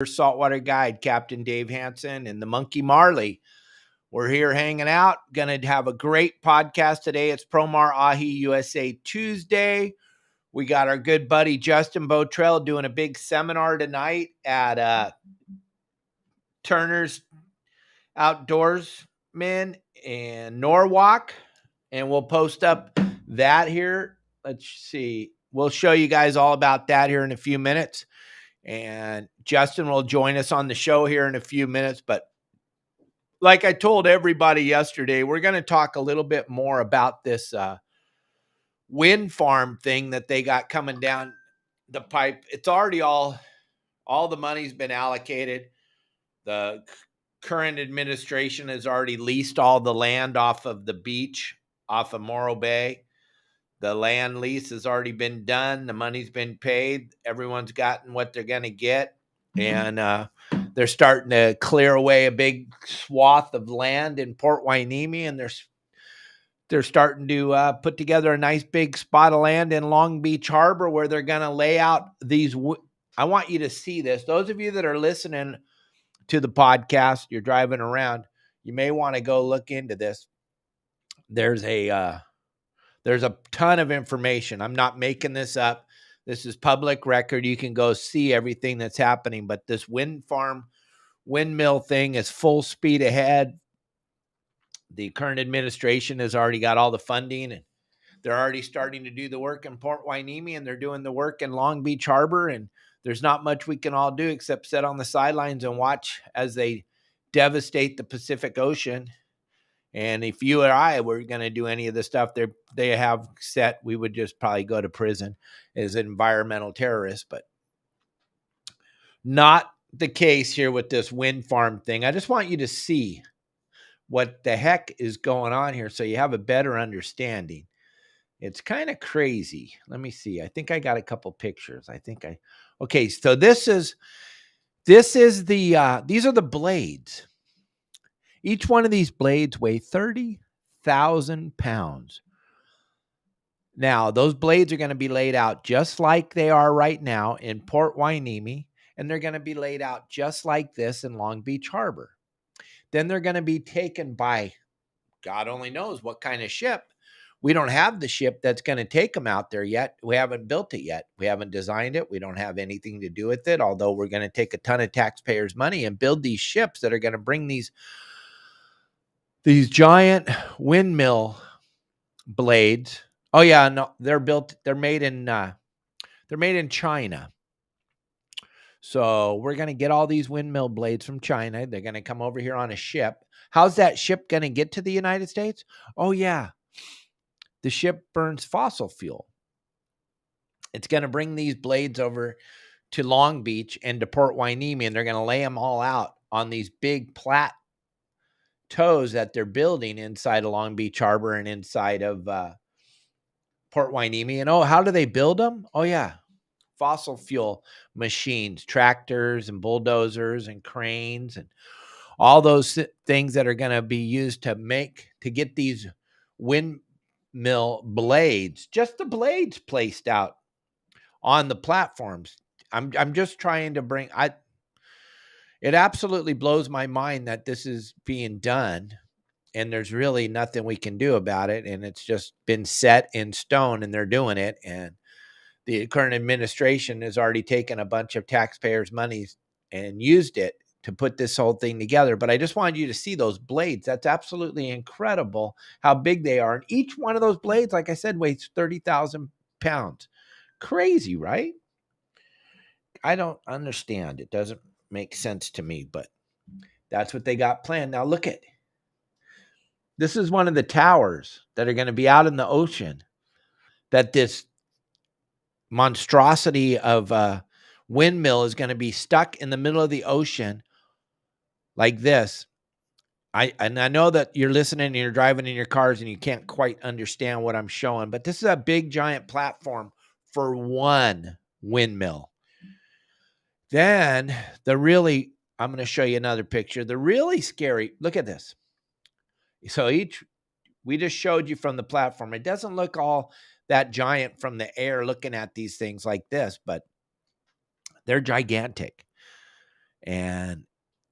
Your Saltwater guide, Captain Dave Hansen, and the Monkey Marley. We're here hanging out. Going to have a great podcast today. It's Promar Ahi USA Tuesday. We got our good buddy Justin Botrell doing a big seminar tonight at Turner's Outdoorsman in Norwalk. And we'll post up that here. Let's see. We'll show you guys all about that here in a few minutes. And Justin will join us on the show here in a few minutes. But like I told everybody yesterday, we're going to talk a little bit more about this wind farm thing that they got coming down the pipe. It's already all the money's been allocated. The current administration has already leased all the land off of the beach, off of Morro Bay. The land lease has already been done. The money's been paid. Everyone's gotten what they're going to get. And they're starting to clear away a big swath of land in Port Hueneme. And they're starting to put together a nice big spot of land in Long Beach Harbor where they're going to lay out these. I want you to see this. Those of you that are listening to the podcast, you're driving around, you may want to go look into this. There's a ton of information. I'm not making this up. This is public record. You can go see everything that's happening. But this windmill thing is full speed ahead. The current administration has already got all the funding, and they're already starting to do the work in Port Hueneme, and they're doing the work in Long Beach Harbor. And there's not much we can all do except sit on the sidelines and watch as they devastate the Pacific Ocean. And if you or I were going to do any of the stuff they have set, we would just probably go to prison as environmental terrorists. But not the case here with this wind farm thing. I just want you to see what the heck is going on here so you have a better understanding. It's kind of crazy. Let me see. I think I got a couple pictures. Okay, so these are the blades. Each one of these blades weigh 30,000 pounds. Now, those blades are going to be laid out just like they are right now in Port Hueneme, and they're going to be laid out just like this in Long Beach Harbor. Then they're going to be taken by God only knows what kind of ship. We don't have the ship that's going to take them out there yet. We haven't built it yet. We haven't designed it. We don't have anything to do with it, although we're going to take a ton of taxpayers' money and build these ships that are going to bring these giant windmill blades. Oh yeah, no, they're made in China. So we're going to get all these windmill blades from China. They're going to come over here on a ship. How's that ship going to get to the United States? Oh yeah. The ship burns fossil fuel. It's going to bring these blades over to Long Beach and to Port Hueneme, and they're going to lay them all out on these big plateaus that they're building inside of Long Beach Harbor and inside of Port Hueneme. And how do they build them? Oh yeah, fossil fuel machines, tractors and bulldozers and cranes and all those things that are going to be used to get these windmill blades, just the blades placed out on the platforms. I'm just trying to bring. It absolutely blows my mind that this is being done, and there's really nothing we can do about it. And it's just been set in stone, and they're doing it. And the current administration has already taken a bunch of taxpayers' money and used it to put this whole thing together. But I just wanted you to see those blades. That's absolutely incredible how big they are. And each one of those blades, like I said, weighs 30,000 pounds. Crazy, right? I don't understand. It doesn't make sense to me, but that's what they got planned. Now look at, this is one of the towers that are going to be out in the ocean that this monstrosity of a windmill is going to be stuck in the middle of the ocean like this. I know that you're listening and you're driving in your cars and you can't quite understand what I'm showing, but this is a big giant platform for one windmill. Then I'm going to show you another picture. The really scary, look at this. So we just showed you from the platform. It doesn't look all that giant from the air looking at these things like this, but they're gigantic. And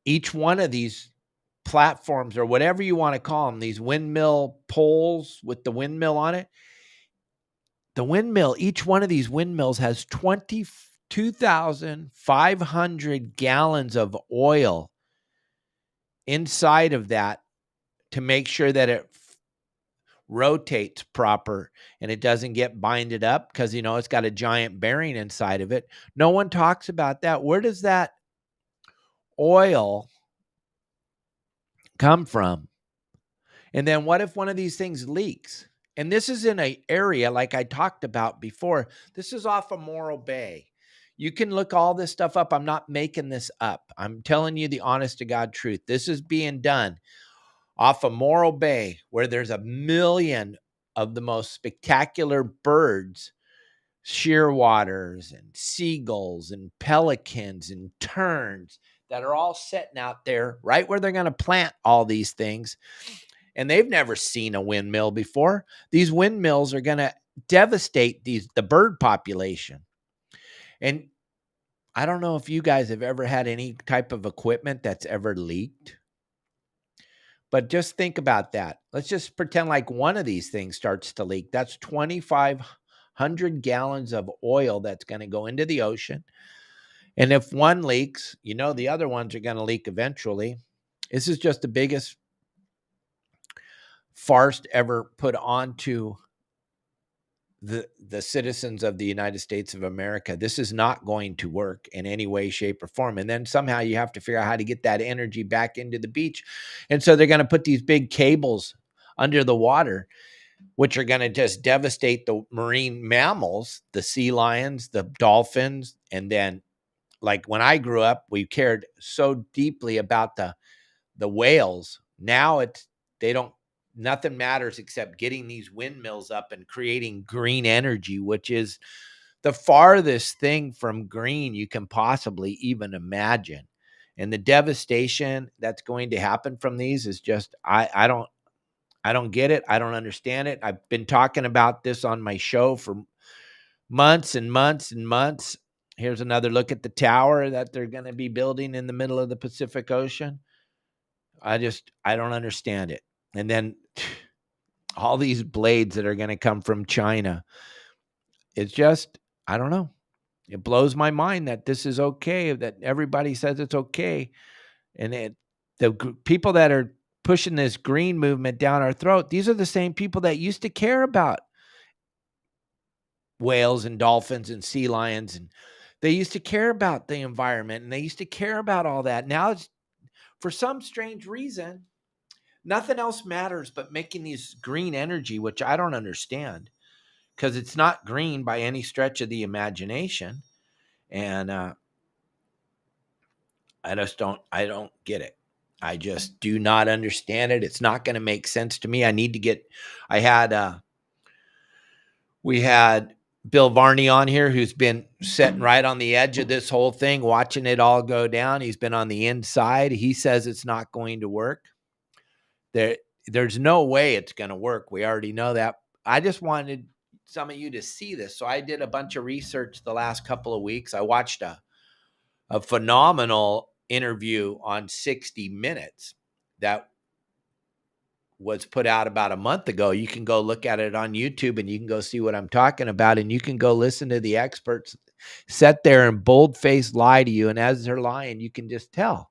each one of these platforms, or whatever you want to call them, these windmill poles with the windmill on it, each one of these windmills has 22,500 gallons of oil inside of that to make sure that it rotates proper and it doesn't get binded up, because it's got a giant bearing inside of it. No one talks about that. Where does that oil come from? And then what if one of these things leaks? And this is in an area like I talked about before. This is off of Morro Bay. You can look all this stuff up. I'm not making this up. I'm telling you the honest to God truth. This is being done off of Morro Bay, where there's a million of the most spectacular birds, shearwaters and seagulls and pelicans and terns, that are all sitting out there right where they're going to plant all these things. And they've never seen a windmill before. These windmills are going to devastate the bird population. And I don't know if you guys have ever had any type of equipment that's ever leaked, but just think about that. Let's just pretend like one of these things starts to leak. That's 2,500 gallons of oil that's going to go into the ocean. And if one leaks, the other ones are going to leak eventually. This is just the biggest farce ever put onto the citizens of the United States of America. This is not going to work in any way, shape, or form. And then somehow you have to figure out how to get that energy back into the beach. And so they're going to put these big cables under the water, which are going to just devastate the marine mammals, the sea lions, the dolphins. And then, like when I grew up, we cared so deeply about the whales. Now nothing matters except getting these windmills up and creating green energy, which is the farthest thing from green you can possibly even imagine. And the devastation that's going to happen from these is just, I don't get it. I don't understand it. I've been talking about this on my show for months and months and months. Here's another look at the tower that they're going to be building in the middle of the Pacific Ocean. I don't understand it. And then all these blades that are going to come from China. It's just, I don't know. It blows my mind that this is okay, that everybody says it's okay. And the people that are pushing this green movement down our throat, these are the same people that used to care about whales and dolphins and sea lions. And they used to care about the environment, and they used to care about all that. Now it's, for some strange reason, nothing else matters but making these green energy, which I don't understand, because it's not green by any stretch of the imagination. And I don't get it. I just do not understand it. It's not going to make sense to me. We had Bill Varney on here, who's been sitting right on the edge of this whole thing, watching it all go down. He's been on the inside. He says it's not going to work. There's no way it's going to work. We already know that. I just wanted some of you to see this. So I did a bunch of research the last couple of weeks. I watched a phenomenal interview on 60 Minutes that was put out about a month ago. You can go look at it on YouTube, and you can go see what I'm talking about. And you can go listen to the experts sit there and bold-faced lie to you. And as they're lying, you can just tell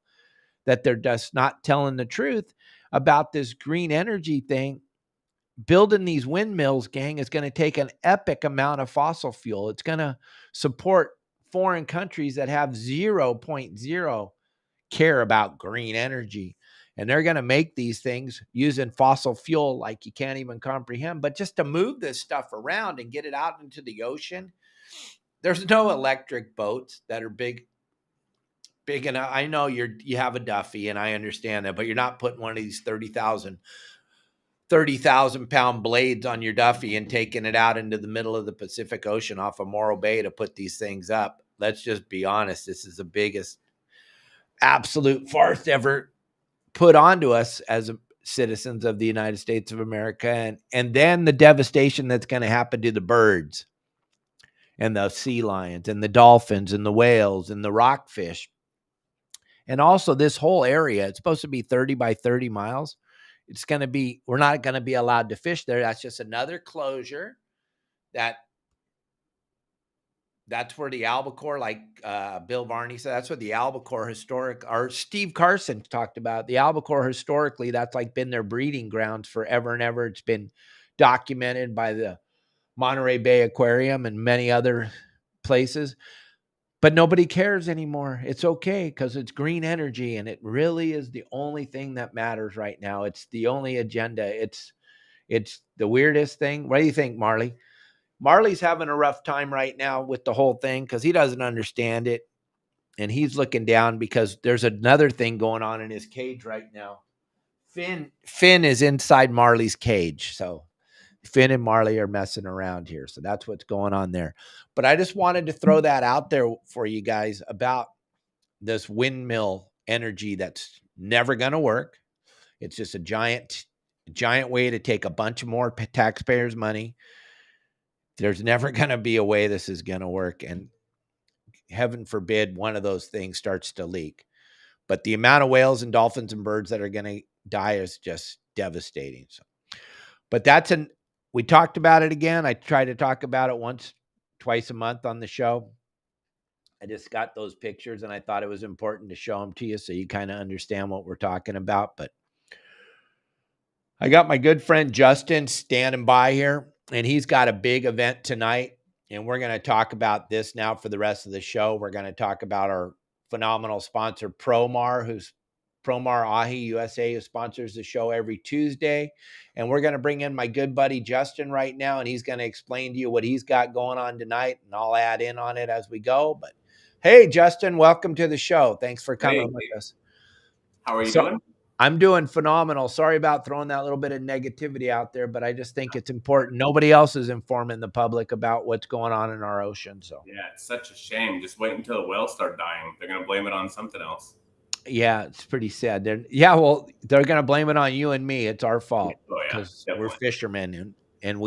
that they're just not telling the truth about this green energy thing. Building these windmills, gang, is going to take an epic amount of fossil fuel. It's going to support foreign countries that have 0.0 care about green energy. And they're going to make these things using fossil fuel like you can't even comprehend. But just to move this stuff around and get it out into the ocean, there's no electric boats that are big enough. I know you have a Duffy, and I understand that, but you're not putting one of these 30,000 pound blades on your Duffy and taking it out into the middle of the Pacific Ocean off of Morro Bay to put these things up. Let's just be honest. This is the biggest absolute farce ever put onto us as citizens of the United States of America. And then the devastation that's going to happen to the birds and the sea lions and the dolphins and the whales and the rockfish. And also this whole area, it's supposed to be 30 by 30 miles. It's going to be, we're not going to be allowed to fish there. That's just another closure that's where the albacore, like Bill Varney said, that's what the albacore or Steve Carson talked about. The albacore historically, that's like been their breeding grounds forever and ever. It's been documented by the Monterey Bay Aquarium and many other places, but nobody cares anymore. It's okay because it's green energy, and it really is the only thing that matters right now. It's the only agenda. It's the weirdest thing. What do you think, Marley? Marley's having a rough time right now with the whole thing because he doesn't understand it. And he's looking down because there's another thing going on in his cage right now. Finn is inside Marley's cage. So Finn and Marley are messing around here. So that's what's going on there. But I just wanted to throw that out there for you guys about this windmill energy that's never going to work. It's just a giant way to take a bunch of more taxpayers' money. There's never going to be a way this is going to work. And heaven forbid one of those things starts to leak. But the amount of whales and dolphins and birds that are going to die is just devastating. So, but we talked about it again. I try to talk about it twice a month on the show. I just got those pictures and I thought it was important to show them to you so you kind of understand what we're talking about. But I got my good friend Justin standing by here, and he's got a big event tonight. And we're going to talk about this now for the rest of the show. We're going to talk about our phenomenal sponsor, Promar Ahi USA, who sponsors the show every Tuesday. And we're going to bring in my good buddy Justin right now, and he's going to explain to you what he's got going on tonight, and I'll add in on it as we go. But hey, Justin, welcome to the show. Thanks for coming with us. How are you doing? I'm doing phenomenal. Sorry about throwing that little bit of negativity out there, but I just think it's important. Nobody else is informing the public about what's going on in our ocean. So yeah, it's such a shame. Just wait until the whales start dying. They're going to blame it on something else. Yeah, it's pretty sad. They're going to blame it on you and me. It's our fault because we're fishermen, and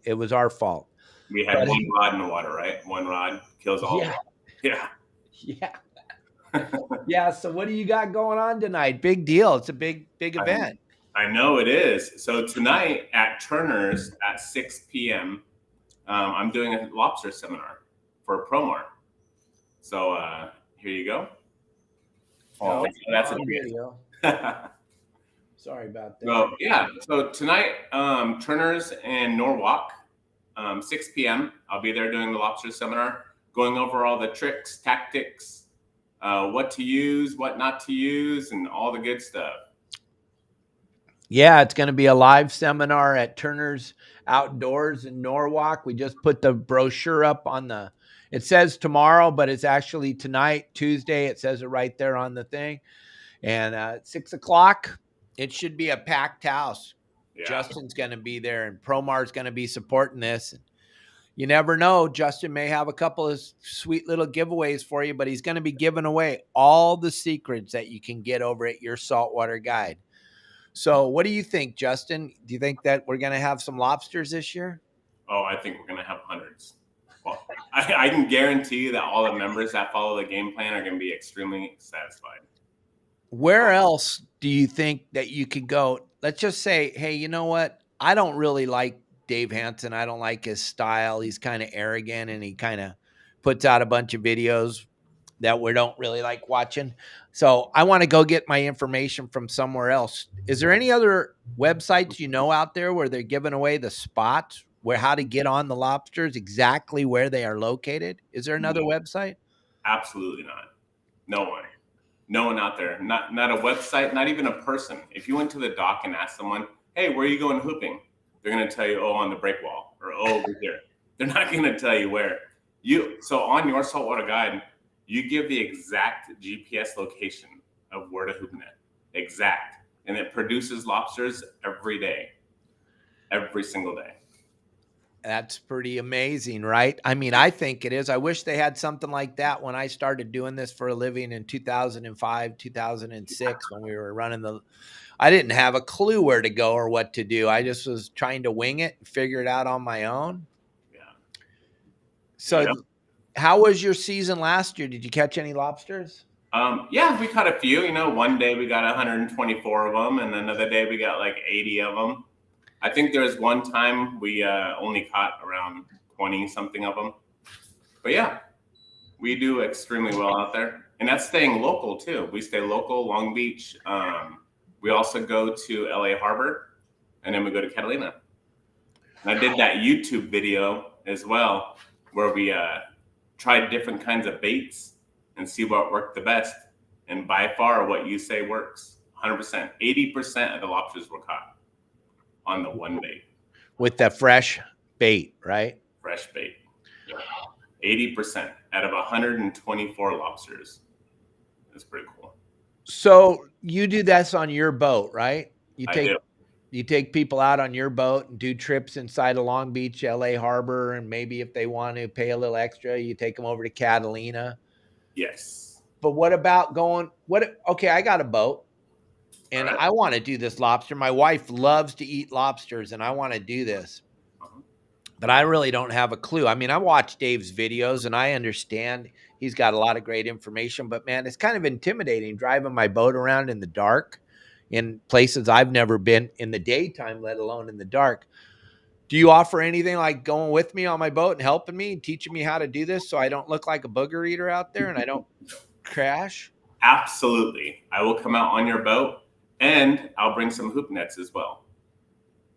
it was our fault. We had one rod in the water, right? One rod kills all. Yeah. Yeah. So what do you got going on tonight? Big deal. It's a big event. I know it is. So tonight at Turner's at 6 p.m., I'm doing a lobster seminar for Promar. So here you go. Oh, that's a video. Sorry about that. So yeah. So tonight, Turner's in Norwalk, 6 p.m. I'll be there doing the lobster seminar, going over all the tricks, tactics, what to use, what not to use, and all the good stuff. Yeah, it's going to be a live seminar at Turner's Outdoors in Norwalk. We just put the brochure up it says tomorrow, but it's actually tonight, Tuesday. It says it right there on the thing. And at 6 o'clock, it should be a packed house. Yeah. Justin's going to be there, and Promar's going to be supporting this. You never know. Justin may have a couple of sweet little giveaways for you, but he's going to be giving away all the secrets that you can get over at Your Saltwater Guide. So what do you think, Justin? Do you think that we're going to have some lobsters this year? Oh, I think we're going to have hundreds. Well, I can guarantee you that all the members that follow the game plan are going to be extremely satisfied. Where else do you think that you could go? Let's just say, hey, you know what? I don't really like Dave Hansen. I don't like his style. He's kind of arrogant, and he kind of puts out a bunch of videos that we don't really like watching. So I want to go get my information from somewhere else. Is there any other websites out there where they're giving away the spots how to get on the lobsters, exactly where they are located? Is there another website? Absolutely not. No one out there. Not a website, not even a person. If you went to the dock and asked someone, hey, where are you going hooping? They're going to tell you, oh, on the break wall, or oh, over here. They're not going to tell you where. So on Your Saltwater Guide, you give the exact GPS location of where to hoop net. Exact. And it produces lobsters every day. Every single day. That's pretty amazing, right? I mean, I think it is. I wish they had something like that when I started doing this for a living in 2005, 2006, when we were running I didn't have a clue where to go or what to do. I just was trying to wing it and figure it out on my own. Yeah. So how was your season last year? Did you catch any lobsters? Yeah, we caught a few. You know, one day we got 124 of them, and another day we got like 80 of them. I think there was one time we only caught around 20 something of them. But yeah, we do extremely well out there, and that's staying local too. We stay local, Long Beach. We also go to LA Harbor, and then we go to Catalina. And I did that YouTube video as well, where we tried different kinds of baits and see what worked the best. And by far, what you say works 100%. 80% of the lobsters were caught on the one bait. With the fresh bait, right? Fresh bait. Yeah. 80% out of 124 lobsters. That's pretty cool. So you do this on your boat, right? I do. You take people out on your boat and do trips inside of Long Beach, LA Harbor, and maybe if they want to pay a little extra, you take them over to Catalina. Yes. But what about okay, I got a boat and Right. I want to do this lobster. My wife loves to eat lobsters and I want to do this. But I really don't have a clue. I mean, I watch Dave's videos and I understand he's got a lot of great information, but man, it's kind of intimidating driving my boat around in the dark in places I've never been in the daytime, let alone in the dark. Do you offer anything like going with me on my boat and helping me and teaching me how to do this so I don't look like a booger eater out there and I don't crash? Absolutely. I will come out on your boat and I'll bring some hoop nets as well.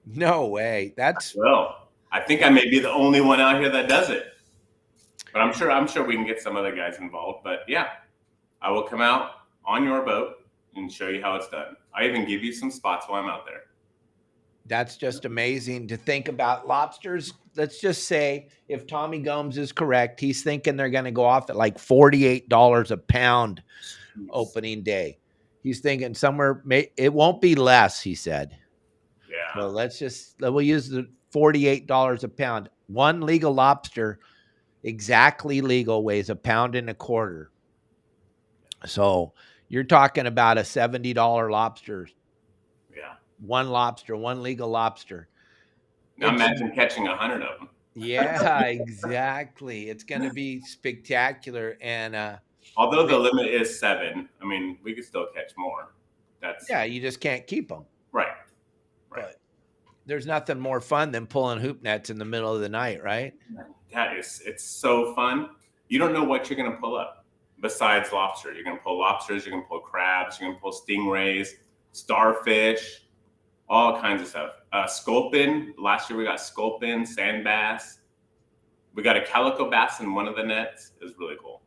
No way. Well, I think I may be the only one out here that does it. But I'm sure we can get some other guys involved. But yeah, I will come out on your boat and show you how it's done. I even give you some spots while I'm out there. That's just amazing to think about. Lobsters, let's just say if Tommy Gomes is correct, he's thinking they're going to go off at like $48 a pound opening day. He's thinking somewhere, it won't be less, he said. Yeah. So we'll use the $48 a pound. One legal lobster, exactly legal, weighs 1.25 pounds. So you're talking about a $70 lobster. Yeah. One lobster, one legal lobster. Now imagine catching 100 of them. Yeah, exactly. It's going to be spectacular. And although the limit is 7, I mean, we could still catch more. Yeah, you just can't keep them. Right. But there's nothing more fun than pulling hoop nets in the middle of the night, right? It's so fun. You don't know what you're going to pull up besides lobster. You're going to pull lobsters, you're going to pull crabs, you're going to pull stingrays, starfish, all kinds of stuff. Sculpin. Last year we got sculpin, sand bass. We got a calico bass in one of the nets. It was really cool.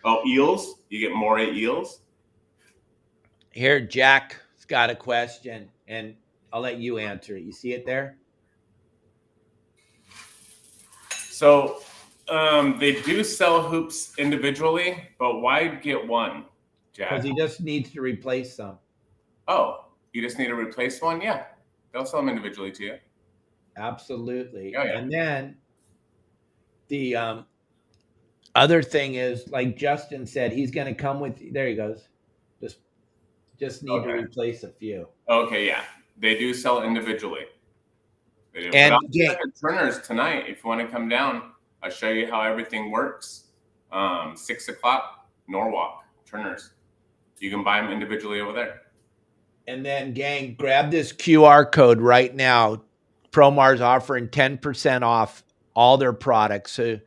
Oh, eels. You get moray eels. Here, Jack's got a question, and I'll let you answer it. You see it there? So they do sell hoops individually, but why get one, Jack? Because he just needs to replace some. Oh, you just need to replace one? Yeah. They'll sell them individually to you. Absolutely. Oh, yeah. And then the other thing is, like Justin said, he's going to come with. There he goes. Just need to replace a few. Okay, yeah, they do sell individually. They do. And at Turner's tonight, if you want to come down, I'll show you how everything works. 6 o'clock, Norwalk, Turner's. You can buy them individually over there. And then, gang, grab this QR code right now. Promar's offering 10% off all their products. So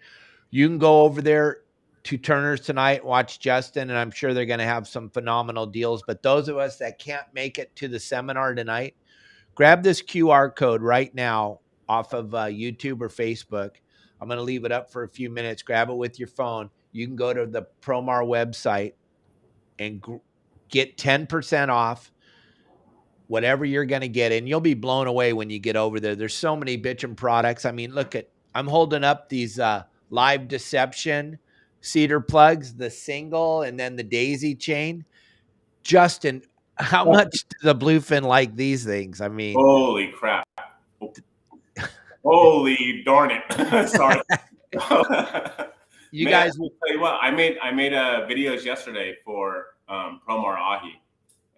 you can go over there to Turner's tonight, watch Justin, and I'm sure they're going to have some phenomenal deals. But those of us that can't make it to the seminar tonight, grab this QR code right now off of YouTube or Facebook. I'm going to leave it up for a few minutes. Grab it with your phone. You can go to the Promar website and get 10% off whatever you're going to get. And you'll be blown away when you get over there. There's so many bitchin' products. I mean, I'm holding up these Live Deception cedar plugs, the single, and then the daisy chain. Justin, how much does the bluefin like these things? I mean, holy crap. Holy darn it. Sorry. You guys will tell you what, I made videos yesterday for Promar Ahi,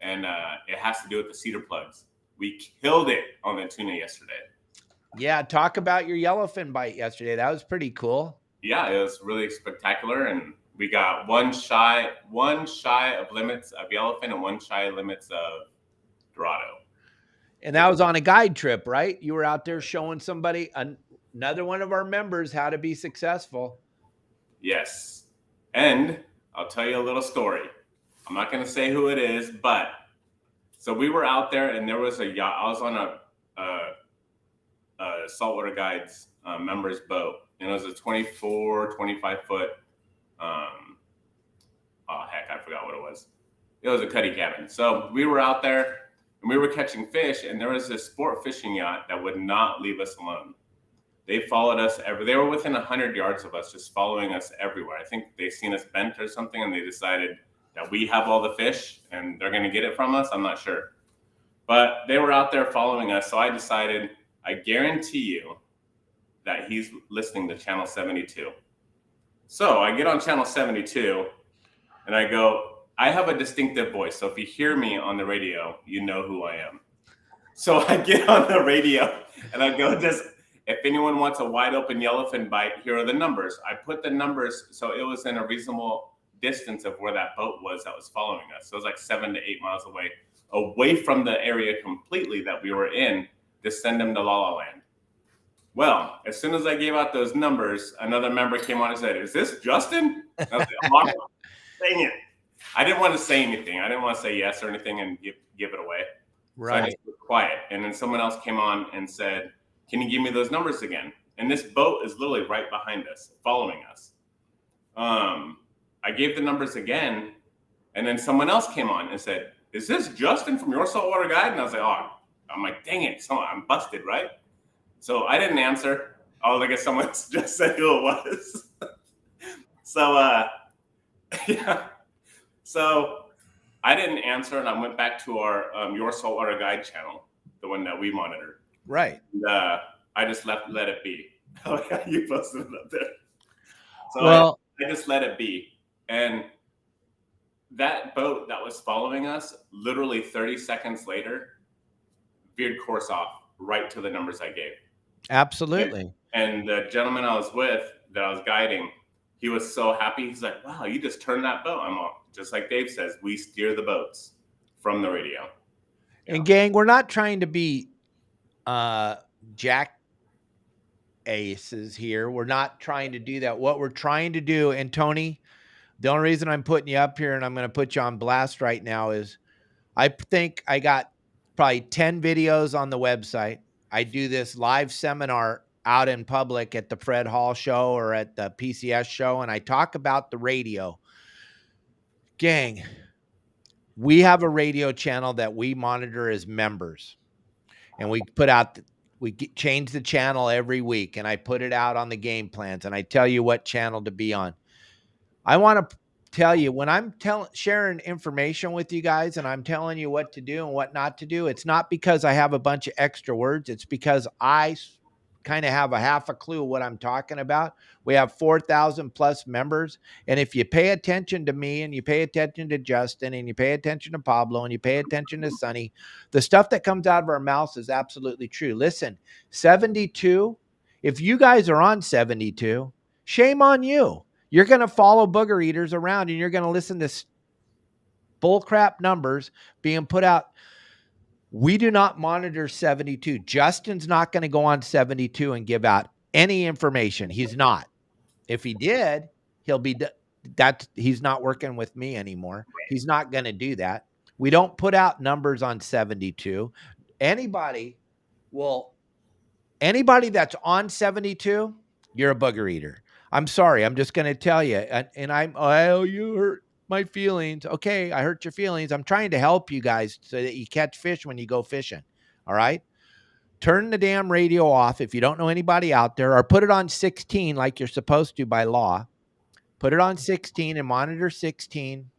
and it has to do with the cedar plugs. We killed it on the tuna yesterday. Yeah, talk about your yellowfin bite yesterday. That was pretty cool. Yeah, it was really spectacular, and We got one shy of limits of yellowfin and one shy of limits of Dorado. And that was on a guide trip, right? You were out there showing somebody, another one of our members, how to be successful. Yes. And I'll tell you a little story. I'm not going to say who it is, but so we were out there and there was a yacht. I was on a saltwater guides members boat, and it was a 24, 25 foot. Oh heck, I forgot what it was. It was a cuddy cabin. So we were out there and we were catching fish, and there was this sport fishing yacht that would not leave us alone. They followed us they were within 100 yards of us, just following us everywhere. I think they seen us bent or something, and they decided that we have all the fish and they're going to get it from us. I'm not sure. But they were out there following us. So I decided, I guarantee you that he's listening to channel 72. So I get on channel 72 and I go, I have a distinctive voice. So if you hear me on the radio, you know who I am. So I get on the radio and I go, if anyone wants a wide open yellowfin bite, here are the numbers. I put the numbers so it was in a reasonable distance of where that boat was that was following us. So it was like 7 to 8 miles away from the area completely that we were in, to send them to La La Land. Well, as soon as I gave out those numbers, another member came on and said, "Is this Justin?" And I was like, oh, dang it. I didn't want to say anything. I didn't want to say yes or anything and give it away. Right. So I just was quiet. And then someone else came on and said, "Can you give me those numbers again?" And this boat is literally right behind us, following us. I gave the numbers again, and then someone else came on and said, "Is this Justin from Your Saltwater Guide?" And I was like, "Oh," I'm like, "Dang it, I'm busted, right?" So I didn't answer. Oh, I guess someone just said who it was. So, yeah. So I didn't answer, and I went back to our Your Saltwater Guide channel, the one that we monitor. Right. And, I just let it be. Oh, yeah, you posted it up there. So well, I just let it be. And that boat that was following us, literally 30 seconds later, veered course off right to the numbers I gave. Absolutely. And the gentleman I was with, that I was guiding, he was so happy. He's like, "Wow, you just turned that boat." I'm all, just like Dave says, we steer the boats from the radio. And gang, we're not trying to be jack aces here. We're not trying to do that. What we're trying to do, and Tony, the only reason I'm putting you up here and I'm going to put you on blast right now is I think I got probably 10 videos on the website. I do this live seminar out in public at the Fred Hall show or at the PCS show, and I talk about the radio. Gang, we have a radio channel that we monitor as members, and we put out change the channel every week, and I put it out on the game plans, and I tell you what channel to be on. I want to tell you, when I'm sharing information with you guys and I'm telling you what to do and what not to do, it's not because I have a bunch of extra words. It's because I kind of have a half a clue what I'm talking about. We have 4,000 plus members. And if you pay attention to me and you pay attention to Justin and you pay attention to Pablo and you pay attention to Sonny, the stuff that comes out of our mouths is absolutely true. Listen, 72, if you guys are on 72, shame on you. You're going to follow booger eaters around and you're going to listen to bullcrap numbers being put out. We do not monitor 72. Justin's not going to go on 72 and give out any information. He's not. If he did, he's not working with me anymore. He's not going to do that. We don't put out numbers on 72. Anybody that's on 72, you're a booger eater. I'm sorry. I'm just going to tell you. And you hurt my feelings. Okay, I hurt your feelings. I'm trying to help you guys so that you catch fish when you go fishing. All right? Turn the damn radio off if you don't know anybody out there, or put it on 16 like you're supposed to by law. Put it on 16 and monitor 16.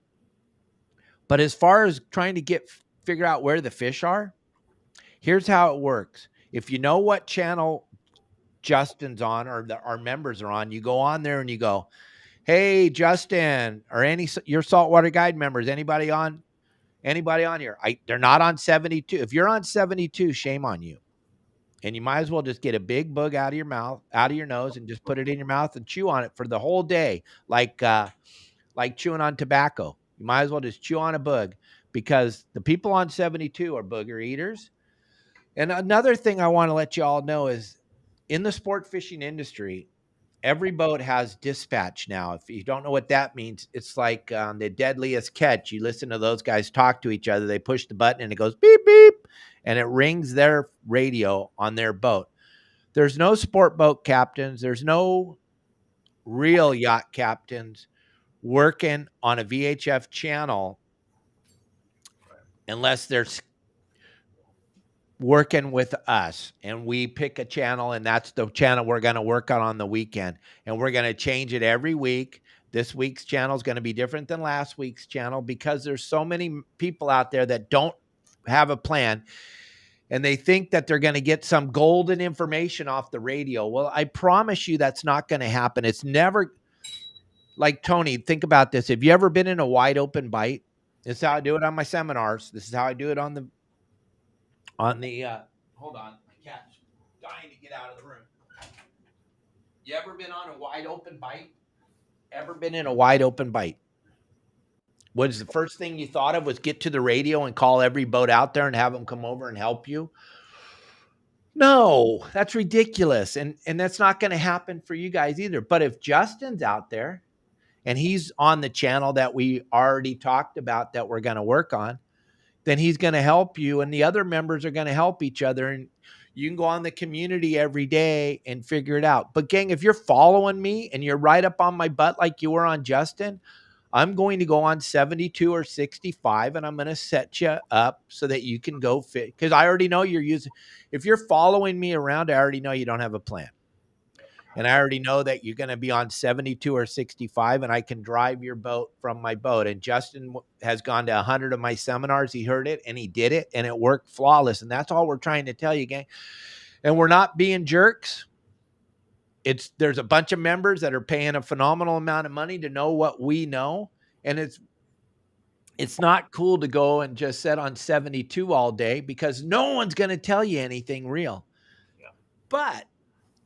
But as far as trying to figure out where the fish are, here's how it works. If you know what channel Justin's on or our members are on, you go on there and you go, "Hey, Justin," or your Saltwater Guide members, anybody on here? They're not on 72. If you're on 72, shame on you. And you might as well just get a big bug out of your mouth, out of your nose, and just put it in your mouth and chew on it for the whole day. Like like chewing on tobacco. You might as well just chew on a bug because the people on 72 are booger eaters. And another thing I want to let you all know is in the sport fishing industry, every boat has dispatch now. If you don't know what that means, it's like the deadliest catch. You listen to those guys talk to each other. They push the button and it goes beep, beep, and it rings their radio on their boat. There's no sport boat captains. There's no real yacht captains working on a VHF channel unless they're working with us and we pick a channel and that's the channel we're going to work on the weekend, and we're going to change it every week. This week's channel is going to be different than last week's channel because there's so many people out there that don't have a plan and they think that they're going to get some golden information off the radio. Well, I promise you that's not going to happen. It's never like, Tony, think about this. Have you ever been in a wide open bite? This is how I do it on my seminars. This is how I do it on the hold on, my cat's dying to get out of the room. You ever been on a wide open bite? Ever been in a wide open bite? Was the first thing you thought of was get to the radio and call every boat out there and have them come over and help you? No, that's ridiculous. And that's not going to happen for you guys either. But if Justin's out there and he's on the channel that we already talked about that we're going to work on, then he's going to help you and the other members are going to help each other. And you can go on the community every day and figure it out. But gang, if you're following me and you're right up on my butt like you were on Justin, I'm going to go on 72 or 65 and I'm going to set you up so that you can go fit. Because I already know you're using, if you're following me around, I already know you don't have a plan. And I already know that you're going to be on 72 or 65 and I can drive your boat from my boat. And Justin has gone to 100 of my seminars. He heard it and he did it and it worked flawless. And that's all we're trying to tell you, gang. And we're not being jerks. There's a bunch of members that are paying a phenomenal amount of money to know what we know. And it's not cool to go and just sit on 72 all day because no one's going to tell you anything real. Yeah. But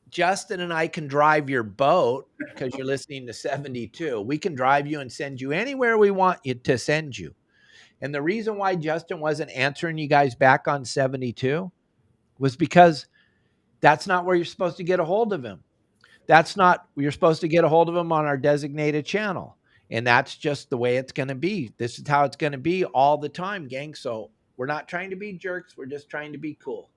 Justin and I can drive your boat because you're listening to 72. We can drive you and send you anywhere we want you to send you. And the reason why Justin wasn't answering you guys back on 72 was because that's not where you're supposed to get a hold of him. You're supposed to get a hold of him on our designated channel. And that's just the way it's going to be. This is how it's going to be all the time, gang. So we're not trying to be jerks. We're just trying to be cool.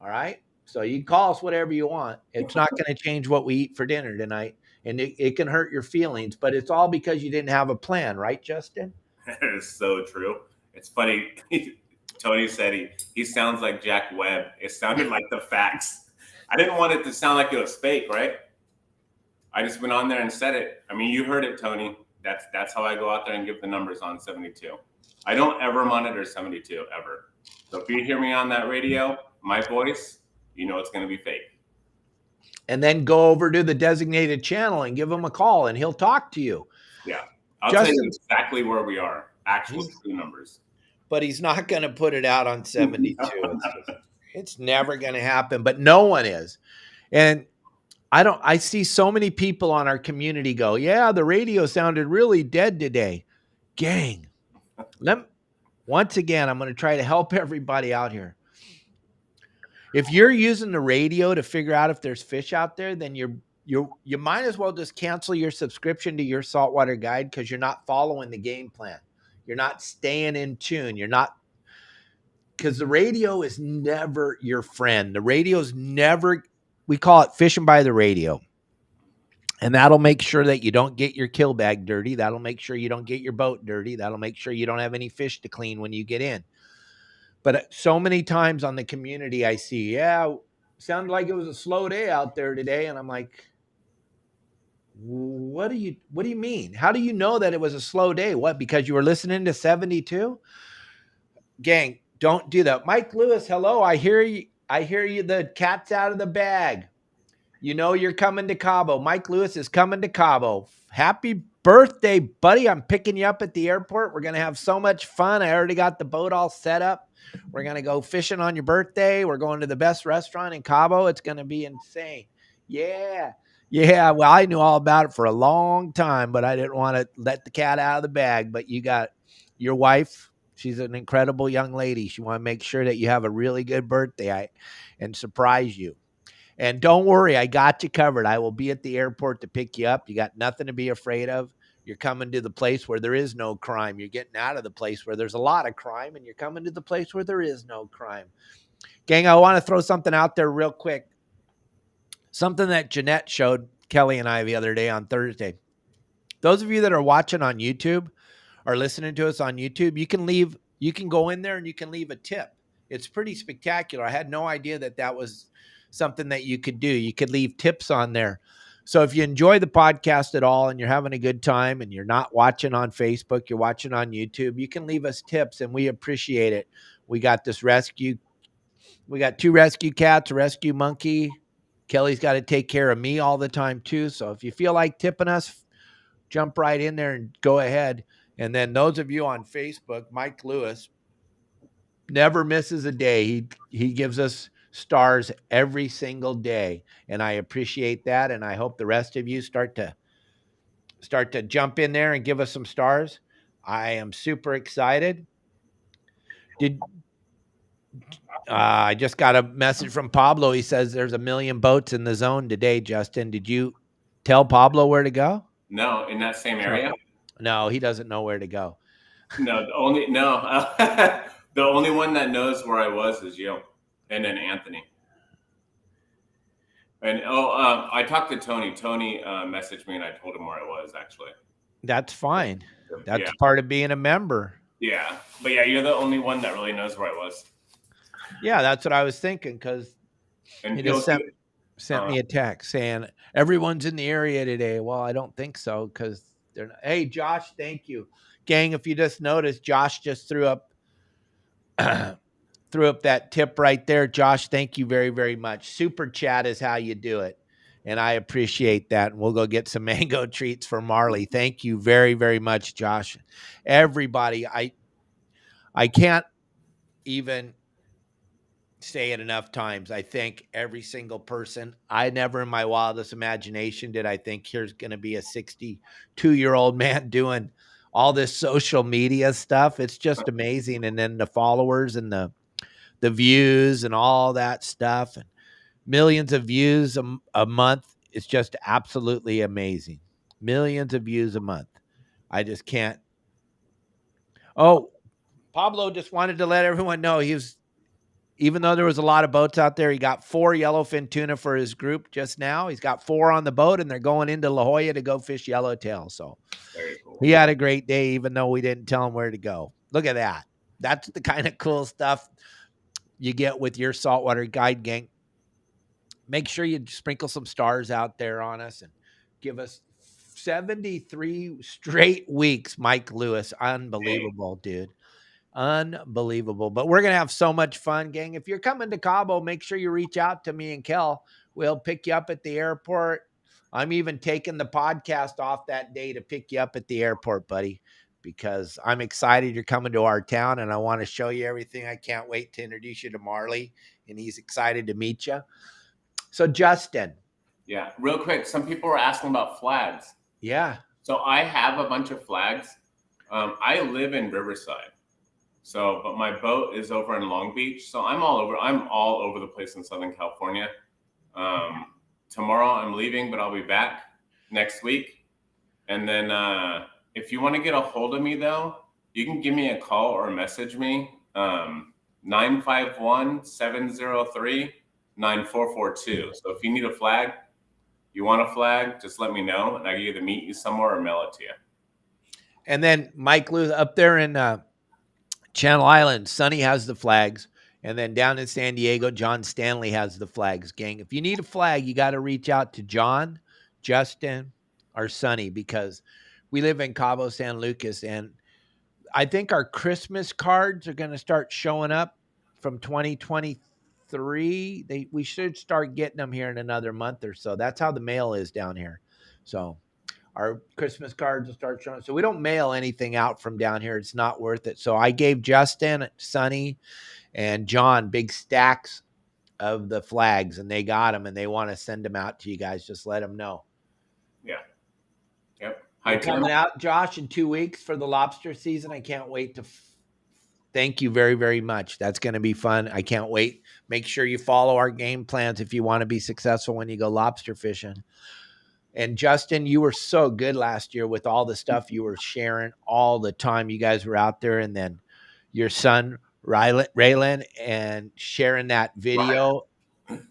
All right. So you can call us whatever you want. It's not going to change what we eat for dinner tonight. And it can hurt your feelings, but it's all because you didn't have a plan. Right, Justin? That is so true. It's funny. Tony said he sounds like Jack Webb. It sounded like the facts. I didn't want it to sound like it was fake, right? I just went on there and said it. I mean, you heard it, Tony. That's how I go out there and give the numbers on 72. I don't ever monitor 72, ever. So if you hear me on that radio, my voice, you know it's going to be fake. And then go over to the designated channel and give him a call and he'll talk to you. Yeah. I'll tell you exactly where we are. Actual true numbers. But he's not going to put it out on 72. It's never going to happen, but no one is. And I see so many people on our community go, yeah, the radio sounded really dead today. Gang, once again, I'm going to try to help everybody out here. If you're using the radio to figure out if there's fish out there, then you might as well just cancel your subscription to Your Saltwater Guide because you're not following the game plan. You're not staying in tune. Because the radio is never your friend. The radio's never, we call it fishing by the radio. And that'll make sure that you don't get your kill bag dirty. That'll make sure you don't get your boat dirty. That'll make sure you don't have any fish to clean when you get in. But so many times on the community, I see, yeah, sounded like it was a slow day out there today. And I'm like, what do you mean? How do you know that it was a slow day? What, because you were listening to 72? Gang, don't do that. Mike Lewis, hello. I hear you. The cat's out of the bag. You know you're coming to Cabo. Mike Lewis is coming to Cabo. Happy birthday, buddy. I'm picking you up at the airport. We're going to have so much fun. I already got the boat all set up. We're going to go fishing on your birthday. We're going to the best restaurant in Cabo. It's going to be insane. Yeah. Yeah, well, I knew all about it for a long time, but I didn't want to let the cat out of the bag. But you got your wife. She's an incredible young lady. She want to make sure that you have a really good birthday and surprise you. And don't worry, I got you covered. I will be at the airport to pick you up. You got nothing to be afraid of. You're coming to the place where there is no crime. You're getting out of the place where there's a lot of crime, and you're coming to the place where there is no crime. Gang, I want to throw something out there real quick. Something that Jeanette showed Kelly and I the other day on Thursday. Those of you that are watching on YouTube or listening to us on YouTube, you can go in there and you can leave a tip. It's pretty spectacular. I had no idea that that was something that you could do. You could leave tips on there. So if you enjoy the podcast at all and you're having a good time and you're not watching on Facebook, you're watching on YouTube, you can leave us tips and we appreciate it. We got this rescue. We got 2 rescue cats, a rescue monkey. Kelly's got to take care of me all the time too. So if you feel like tipping us, jump right in there and go ahead. And then those of you on Facebook, Mike Lewis never misses a day. He gives us stars every single day, and I appreciate that. And I hope the rest of you start to jump in there and give us some stars. I am super excited. Did I just got a message from Pablo? He says there's a million boats in the zone today. Justin, did you tell Pablo where to go? No, in that same area. No, he doesn't know where to go. No, the only one that knows where I was is you, and then Anthony. And I talked to Tony. Tony messaged me, and I told him where I was actually. That's fine. That's part of being a member. Yeah, but yeah, you're the only one that really knows where I was. Yeah, that's what I was thinking because he just sent me a text saying everyone's in the area today. Well, I don't think so because they're not. Hey, Josh, thank you, gang. If you just noticed, Josh just threw up that tip right there. Josh, thank you very, very much. Super chat is how you do it. And I appreciate that. And we'll go get some mango treats for Marley. Thank you very, very much, Josh. Everybody, I can't even say it enough times. I thank every single person. I never in my wildest imagination did I think here's going to be a 62-year-old man doing all this social media stuff. It's just amazing. And then the followers and the views and all that stuff and millions of views a month. It's just absolutely amazing. Millions of views a month. I just can't. Oh, Pablo just wanted to let everyone know even though there was a lot of boats out there, he got 4 yellowfin tuna for his group just now. He's got 4 on the boat and they're going into La Jolla to go fish yellowtail. So cool. He had a great day, even though we didn't tell him where to go. Look at that. That's the kind of cool stuff you get with your saltwater guide gang. Make sure you sprinkle some stars out there on us and give us 73 straight weeks, Mike Lewis. Unbelievable, dude. Unbelievable. But we're going to have so much fun, gang. If you're coming to Cabo, make sure you reach out to me and Kel. We'll pick you up at the airport. I'm even taking the podcast off that day to pick you up at the airport, buddy, because I'm excited you're coming to our town and I want to show you everything. I can't wait to introduce you to Marley, and he's excited to meet you. So, Justin. Yeah, real quick. Some people were asking about flags. Yeah. So I have a bunch of flags. I live in Riverside. So, but my boat is over in Long Beach. So I'm all over the place in Southern California. Tomorrow I'm leaving, but I'll be back next week. And then if you want to get a hold of me, though, you can give me a call or message me, 951-703-9442. So if you need a flag, you want a flag, just let me know, and I can either meet you somewhere or mail it to you. And then Mike Lewis up there in Channel Islands, Sonny has the flags. And then down in San Diego, John Stanley has the flags, gang. If you need a flag, you got to reach out to John, Justin, or Sonny, because we live in Cabo San Lucas. And I think our Christmas cards are going to start showing up from 2023. We should start getting them here in another month or so. That's how the mail is down here. So our Christmas cards will start showing. So we don't mail anything out from down here. It's not worth it. So I gave Justin, Sonny, and John big stacks of the flags, and they got them, and they want to send them out to you guys. Just let them know. Yeah. Yep. Hi, You're Tim. coming out, Josh, in 2 weeks for the lobster season. I can't wait to. Thank you very, very much. That's going to be fun. I can't wait. Make sure you follow our game plans if you want to be successful when you go lobster fishing. And Justin, you were so good last year with all the stuff you were sharing all the time. You guys were out there, and then your son Raylan and sharing that video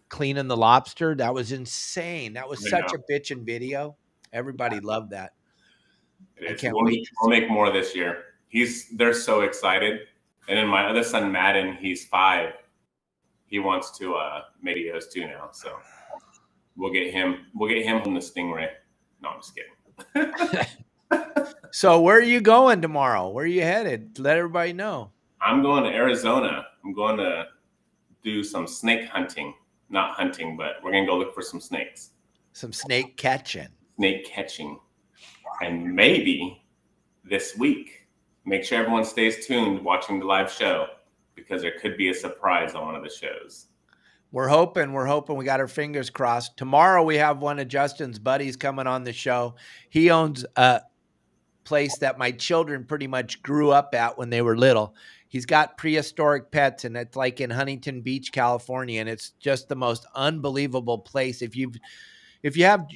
cleaning the lobster. That was insane. That was I such know. a bitchin' video. Everybody loved that. It I is. can't wait. We'll make more this year. They're so excited. And then my other son, Madden, he's 5. He wants to make videos too now. So we'll get him from the Stingray. No, I'm just kidding. So where are you going tomorrow? Where are you headed? Let everybody know. I'm going to Arizona. I'm going to do some snake hunting. Not hunting, but we're going to go look for some snakes. Some snake catching. Snake catching. And maybe this week, make sure everyone stays tuned watching the live show, because there could be a surprise on one of the shows. We're hoping. We got our fingers crossed. Tomorrow we have one of Justin's buddies coming on the show. He owns a place that my children pretty much grew up at when they were little. He's got prehistoric pets, and it's like in Huntington Beach, California, and it's just the most unbelievable place. If you have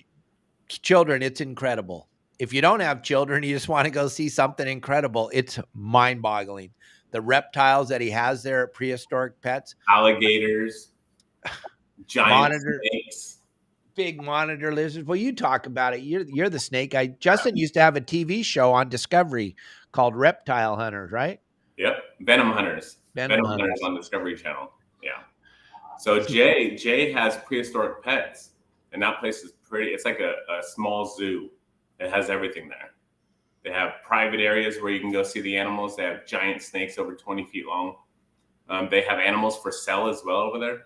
children, it's incredible. If you don't have children, you just want to go see something incredible, it's mind-boggling. The reptiles that he has there at Prehistoric Pets, Alligators, giant snakes. big monitor lizards. Well, you talk about it. You're the snake guy. Justin used to have a TV show on Discovery called Reptile Hunters, right? Yep, Venom Hunters. Venom Hunters on Discovery Channel. Yeah. So Jay has Prehistoric Pets, and that place is pretty. It's like a small zoo. It has everything there. They have private areas where you can go see the animals. They have giant snakes over 20 feet long. They have animals for sale as well over there.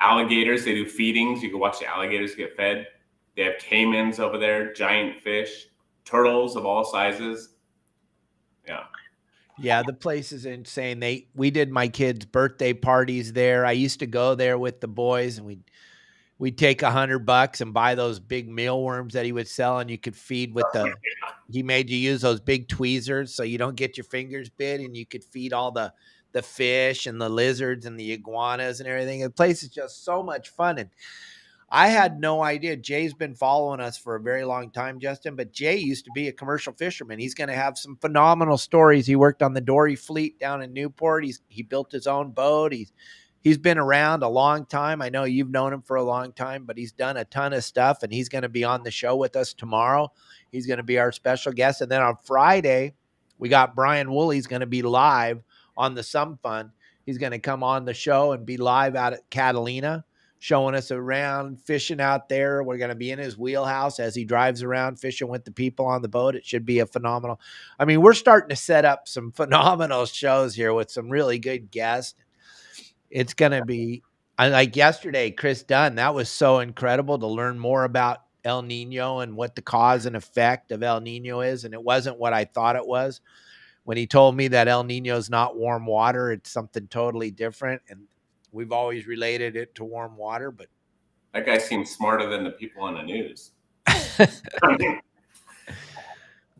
Alligators, they do feedings. You can watch the alligators get fed. They have caimans over there, giant fish, turtles of all sizes. Yeah. Yeah, the place is insane. We did my kids' birthday parties there. I used to go there with the boys, and we'd take $100 and buy those big mealworms that he would sell, and you could feed with he made you use those big tweezers so you don't get your fingers bit, and you could feed all the fish and the lizards and the iguanas and everything. The place is just so much fun. And I had no idea. Jay's been following us for a very long time, Justin, but Jay used to be a commercial fisherman. He's going to have some phenomenal stories. He worked on the Dory fleet down in Newport. He built his own boat. He's been around a long time. I know you've known him for a long time, but he's done a ton of stuff, and he's going to be on the show with us tomorrow. He's going to be our special guest. And then on Friday, we got Brian Woolley's going to be live on the Sum Fund. He's going to come on the show and be live out at Catalina, showing us around, fishing out there. We're going to be in his wheelhouse as he drives around fishing with the people on the boat. It should be a phenomenal. I mean, we're starting to set up some phenomenal shows here with some really good guests. It's going to be, like yesterday, Chris Dunn. That was so incredible to learn more about El Nino and what the cause and effect of El Nino is. And it wasn't what I thought it was. When he told me that El Nino is not warm water, it's something totally different. And we've always related it to warm water, but that guy seems smarter than the people on the news.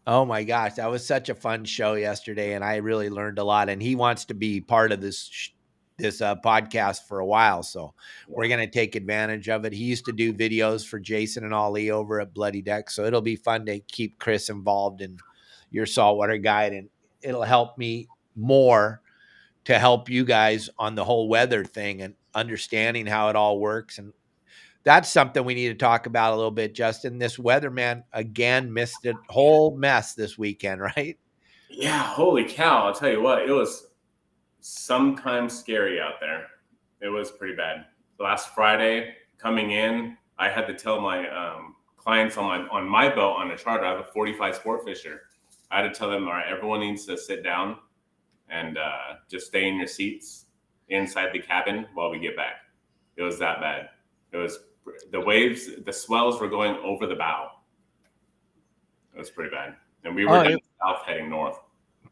Oh my gosh, that was such a fun show yesterday, and I really learned a lot. And he wants to be part of this podcast for a while, so we're going to take advantage of it. He used to do videos for Jason and Ali over at Bloody Deck, so it'll be fun to keep Chris involved in Your Saltwater Guide, and it'll help me more to help you guys on the whole weather thing and understanding how it all works. And that's something we need to talk about a little bit, Justin. This weatherman again missed a whole mess this weekend, right? Yeah, holy cow. I'll tell you what, it was sometimes scary out there. It was pretty bad. Last Friday, coming in, I had to tell my clients on my boat on a charter. I have a 45 sport fisher. I had to tell them, all right, everyone needs to sit down and just stay in your seats inside the cabin while we get back. It was that bad. It was the waves, the swells were going over the bow. It was pretty bad. And we were down south heading north.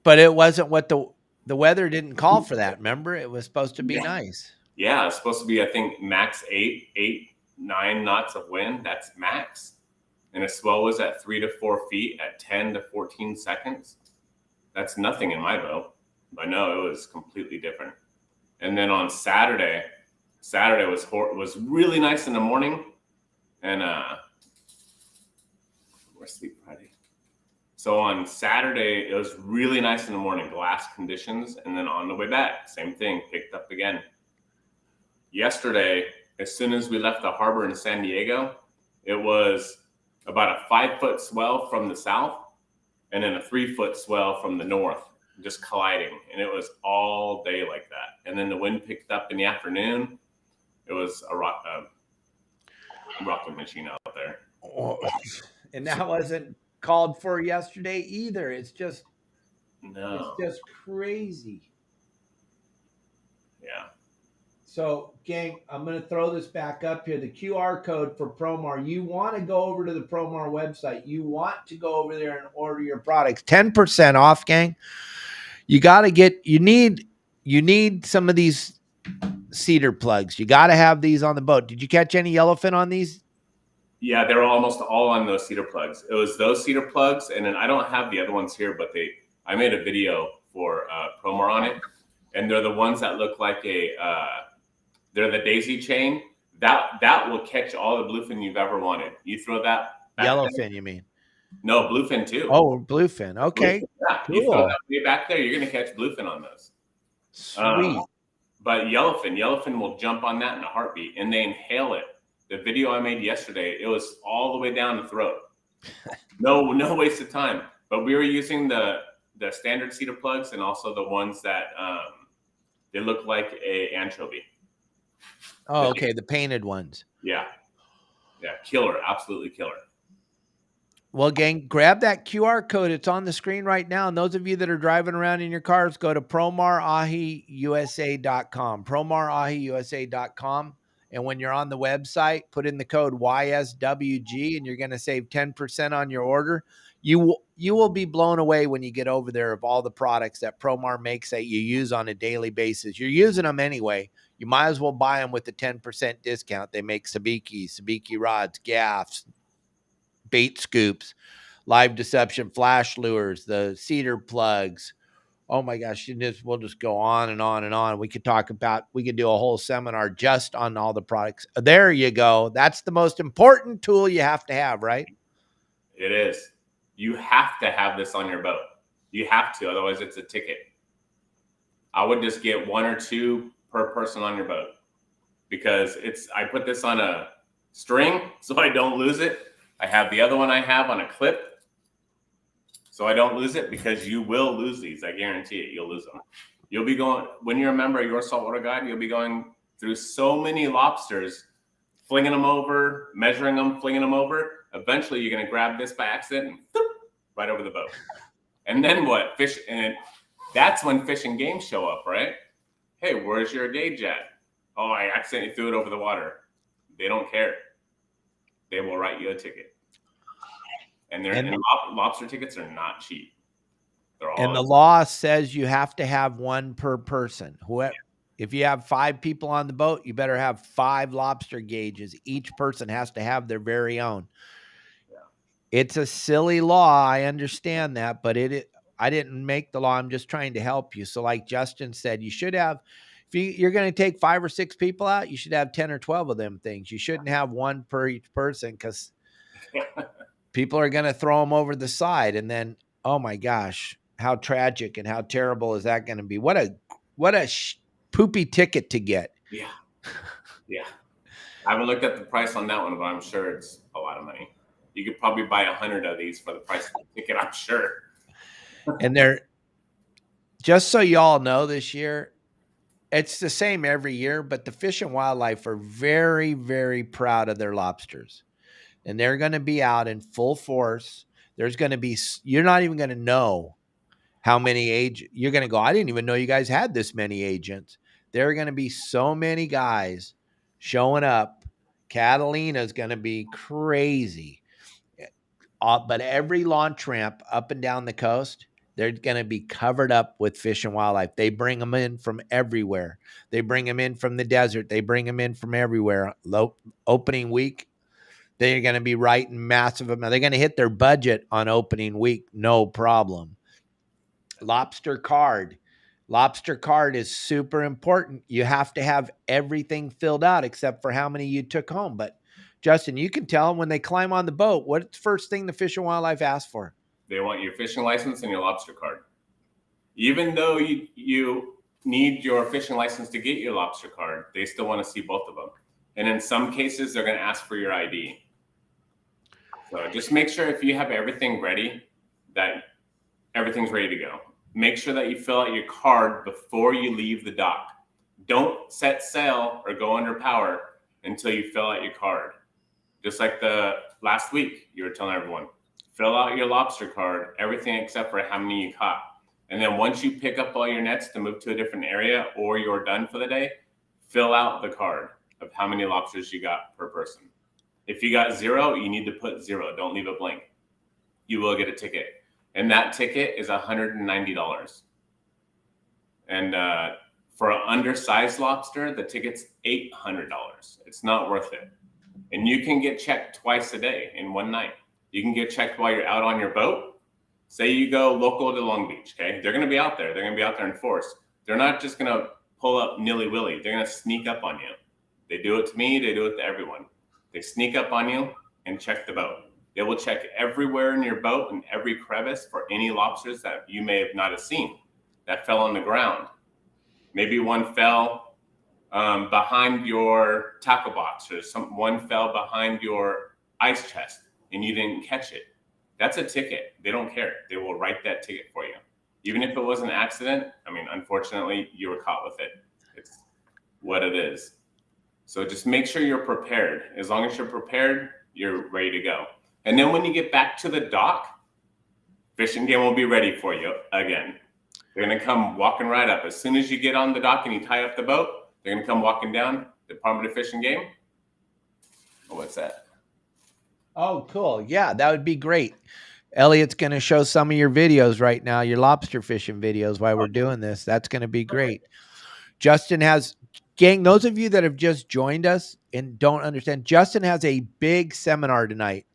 But it wasn't what the weather didn't call for that. Remember, it was supposed to be nice. Yeah, it's supposed to be, I think, max 9 knots of wind. That's max. And a swell was at 3 to 4 feet at 10 to 14 seconds. That's nothing in my boat. But no, it was completely different. And then on Saturday was really nice in the morning, and we're sleep Friday. So on Saturday it was really nice in the morning, glass conditions, and then on the way back, same thing, picked up again. Yesterday, as soon as we left the harbor in San Diego, it was about a 5-foot swell from the south, and then a 3-foot swell from the north, just colliding, and it was all day like that. And then the wind picked up in the afternoon. It was a rocking machine out there. Oh, and that wasn't called for yesterday either. It's just crazy. Yeah. So, gang, I'm going to throw this back up here. The QR code for Promar. You want to go over to the Promar website. You want to go over there and order your products. 10% off, gang. You got to get. You need some of these cedar plugs. You got to have these on the boat. Did you catch any yellowfin on these? Yeah, they were almost all on those cedar plugs. It was those cedar plugs, and then I don't have the other ones here, but I made a video for Promar on it, and they're the ones that look like they're the daisy chain. That will catch all the bluefin you've ever wanted. You throw that Yellowfin, you mean? No, bluefin too. Oh, bluefin. Okay, bluefin, yeah. cool. You throw that way back there, you're going to catch bluefin on those. Sweet. But yellowfin will jump on that in a heartbeat, and they inhale it. The video I made yesterday, it was all the way down the throat. No waste of time. But we were using the standard cedar plugs and also the ones that they look like a anchovy. Oh, okay, the painted ones. Yeah, killer, absolutely killer. Well, gang, grab that QR code. It's on the screen right now. And those of you that are driving around in your cars, go to promarahiusa.com, promarahiusa.com. And when you're on the website, put in the code YSWG and you're going to save 10% on your order. You will be blown away when you get over there of all the products that Promar makes that you use on a daily basis. You're using them anyway. You might as well buy them with the 10% discount. They make sabiki rods, gaffs, bait scoops, live deception flash lures, the cedar plugs. Oh my gosh, we'll just go on and on and on. We could do a whole seminar just on all the products. There you go. That's the most important tool you have to have, right? It is. You have to have this on your boat. You have to, otherwise it's a ticket. I would just get 1 or 2 per person on your boat, because I put this on a string so I don't lose it. I have the other one I have on a clip so I don't lose it, because you will lose these. I guarantee it. You'll lose them. You'll be going, when you're a member of Your Saltwater Guide, you'll be going through so many lobsters, flinging them over, measuring them, flinging them over. Eventually you're going to grab this by accident and right over the boat. And then what? Fish. And that's when fish and game show up, right? Hey, where's your gauge at? Oh, I accidentally threw it over the water. They don't care. They will write you a ticket. And lobster tickets are not cheap. And the law says you have to have one per person. If you have 5 people on the boat, you better have 5 lobster gauges. Each person has to have their very own. Yeah. It's a silly law. I understand that, but I didn't make the law. I'm just trying to help you. So like Justin said, you should have, if you're going to take 5 or 6 people out, you should have 10 or 12 of them things. You shouldn't have one per each person, because people are going to throw them over the side. And then, oh my gosh, how tragic and how terrible is that going to be? What a poopy ticket to get. Yeah. I haven't looked at the price on that one, but I'm sure it's a lot of money. You could probably buy 100 of these for the price of the ticket, I'm sure. And they're, just so y'all know, this year, it's the same every year, but the Fish and Wildlife are very, very proud of their lobsters. And they're going to be out in full force. There's going to be, you're not even going to know how many agents. You're going to go, I didn't even know you guys had this many agents. There are going to be so many guys showing up. Catalina is going to be crazy. But every launch ramp up and down the coast, they're going to be covered up with Fish and Wildlife. They bring them in from everywhere. They bring them in from the desert. They bring them in from everywhere. Opening week, they're going to be writing massive amount. They're going to hit their budget on opening week, no problem. Lobster card. Lobster card is super important. You have to have everything filled out except for how many you took home. But Justin, you can tell them when they climb on the boat, what's the first thing the Fish and Wildlife asks for? They want your fishing license and your lobster card. Even though you need your fishing license to get your lobster card, they still want to see both of them. And in some cases, they're going to ask for your ID. So just make sure if you have everything ready, that everything's ready to go. Make sure that you fill out your card before you leave the dock. Don't set sail or go under power until you fill out your card. Just like the last week, you were telling everyone, fill out your lobster card, everything except for how many you caught. And then once you pick up all your nets to move to a different area or you're done for the day, fill out the card of how many lobsters you got per person. If you got 0, you need to put 0. Don't leave it blank. You will get a ticket. And that ticket is $190. And for an undersized lobster, the ticket's $800. It's not worth it. And you can get checked twice a day in one night. You can get checked while you're out on your boat. Say you go local to Long Beach, okay? They're going to be out there. They're going to be out there in force. They're not just going to pull up nilly-willy. They're going to sneak up on you. They do it to me. They do it to everyone. They sneak up on you and check the boat. They will check everywhere in your boat and every crevice for any lobsters that you may have not have seen that fell on the ground. Maybe one fell behind your tackle box, or one fell behind your ice chest and you didn't catch it. That's a ticket. They don't care. They will write that ticket for you. Even if it was an accident, I mean, unfortunately, you were caught with it. It's what it is. So just make sure you're prepared. As long as you're prepared, you're ready to go. And then when you get back to the dock, Fish and Game will be ready for you again. They're going to come walking right up. As soon as you get on the dock and you tie up the boat, they're going to come walking down. Department of Fish and Game. Oh, what's that? Oh, cool. Yeah, that would be great. Elliot's going to show some of your videos right now, your lobster fishing videos while we're doing this. That's going to be great. Justin has, gang, those of you that have just joined us and don't understand, Justin has a big seminar tonight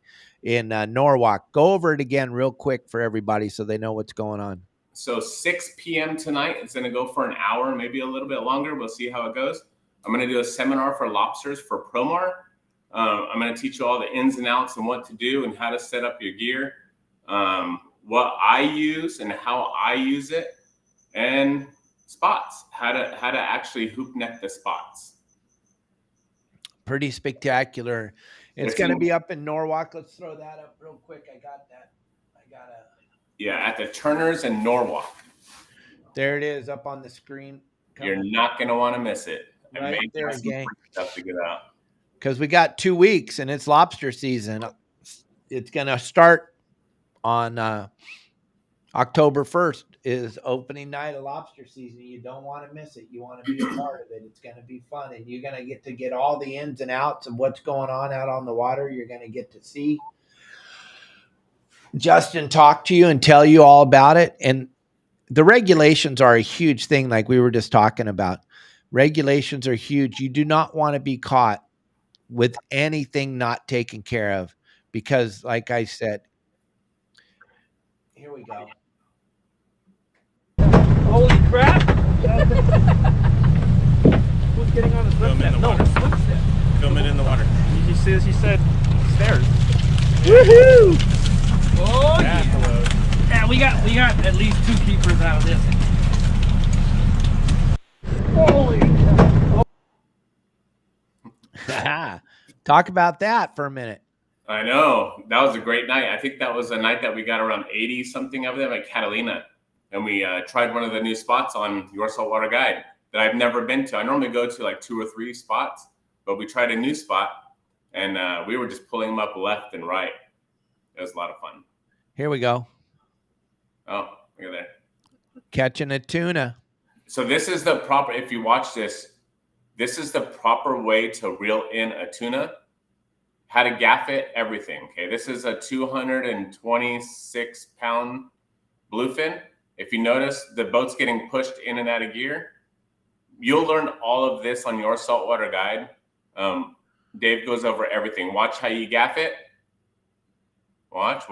in Norwalk. Go over it again real quick for everybody so they know what's going on. So 6 p.m. tonight, it's going to go for an hour, maybe a little bit longer. We'll see how it goes. I'm going to do a seminar for lobsters for Promar. I'm going to teach you all the ins and outs and what to do and how to set up your gear, what I use and how I use it, and spots, how to actually hoop net the spots. Pretty spectacular. It's going to be up in Norwalk. Let's throw that up real quick. I got that. Yeah, at the Turners in Norwalk. There it is up on the screen. You're not going to want to miss it. Right, I made there, gang. Stuff to get out. Because we got 2 weeks and it's lobster season. It's going to start on October 1st is opening night of lobster season. You don't want to miss it. You want to be a part of it. It's going to be fun. And you're going to get all the ins and outs of what's going on out on the water. You're going to get to see Justin talk to you and tell you all about it. And the regulations are a huge thing, like we were just talking about. Regulations are huge. You do not want to be caught with anything not taken care of because, like I said, here we go. Holy crap! Who's getting on the swim set? No, swim set. Film it in the water. He said stairs. Woohoo! Oh yeah! Yeah, we got at least 2 keepers out of this. Holy cow. Talk about that for a minute. I know. That was a great night. I think that was a night that we got around 80 something of them at Catalina. And we tried one of the new spots on Your Saltwater Guide that I've never been to. I normally go to like 2 or 3 spots, but we tried a new spot and we were just pulling them up left and right. It was a lot of fun. Here we go. Oh, look at that. Catching a tuna. So this is the proper, if you watch this, this is the proper way to reel in a tuna. How to gaff it, everything. Okay, this is a 226-pound bluefin. If you notice the boat's getting pushed in and out of gear, you'll learn all of this on Your Saltwater Guide. Dave goes over everything. Watch how you gaff it. Watch.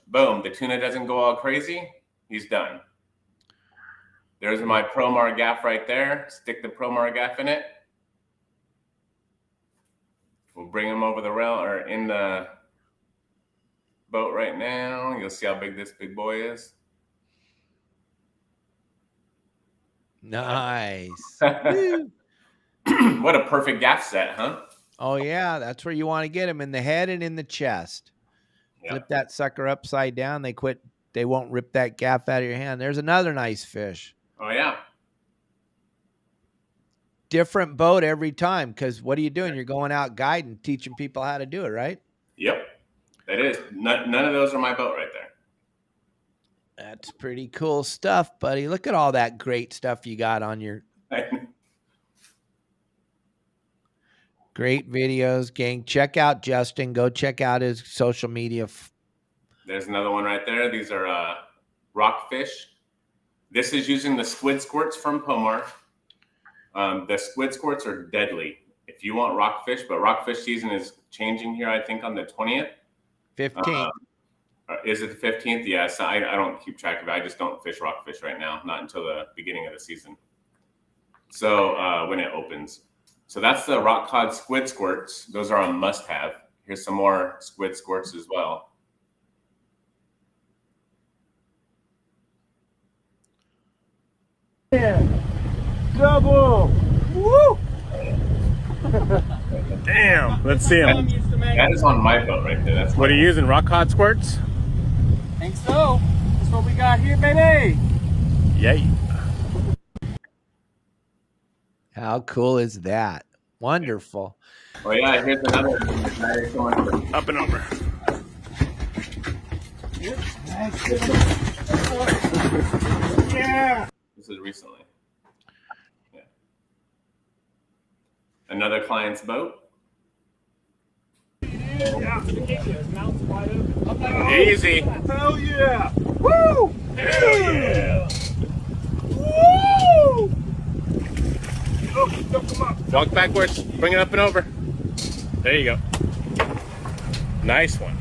Boom. The tuna doesn't go all crazy. He's done. There's my Promar gaff right there. Stick the Promar gaff in it. We'll bring him over the rail or in the boat right now. You'll see how big this big boy is. Nice. What a perfect gaff set, huh? Oh yeah, that's where you want to get them, in the head and in the chest. Yep. Flip that sucker upside down. They won't rip that gaff out of your hand. There's another nice fish. Oh yeah. Different boat every time, because what are you doing? You're going out guiding, teaching people how to do it, right? Yep. That is. None of those are my boat right there. That's pretty cool stuff, buddy. Look at all that great stuff you got on your great videos, gang. Check out Justin. Go check out his social media. There's another one right there. These are rockfish. This is using the squid squirts from Pomar. The squid squirts are deadly if you want rockfish, but rockfish season is changing here, I think, on the 20th. 15th. Is it the 15th? Yes. I don't keep track of it. I just don't fish rockfish right now, not until the beginning of the season. So when it opens. So that's the rock cod squid squirts. Those are a must-have. Here's some more squid squirts as well. Yeah. Double. Woo! Damn, let's see them. That is on my boat right there. That's What are you using? Rock cod squirts? Think so. That's what we got here, baby. Yay. How cool is that? Wonderful. Oh yeah, here's another one. Up and over. Yeah. This is recently. Yeah. Another client's boat. Easy. Hell yeah. Woo! Hell yeah. Woo! Oh, don't come up. Walk backwards. Bring it up and over. There you go. Nice one.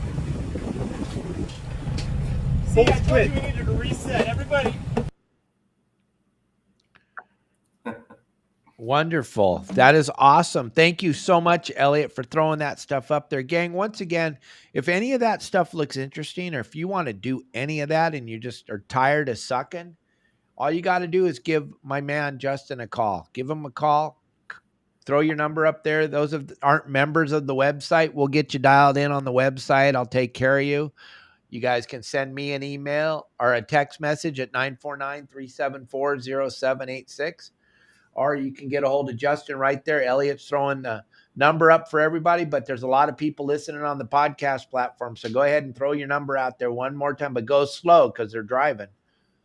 See, I told you we needed to reset. Everybody. Wonderful. That is awesome. Thank you so much, Elliot, for throwing that stuff up there. Gang, once again, if any of that stuff looks interesting, or if you want to do any of that and you just are tired of sucking, all you got to do is give my man Justin a call. Give him a call. Throw your number up there. Those aren't members of the website, we'll get you dialed in on the website. I'll take care of you. You guys can send me an email or a text message at 949-374-0786. Or you can get a hold of Justin right there. Elliot's throwing the number up for everybody, but there's a lot of people listening on the podcast platform. So go ahead and throw your number out there one more time, but go slow because they're driving.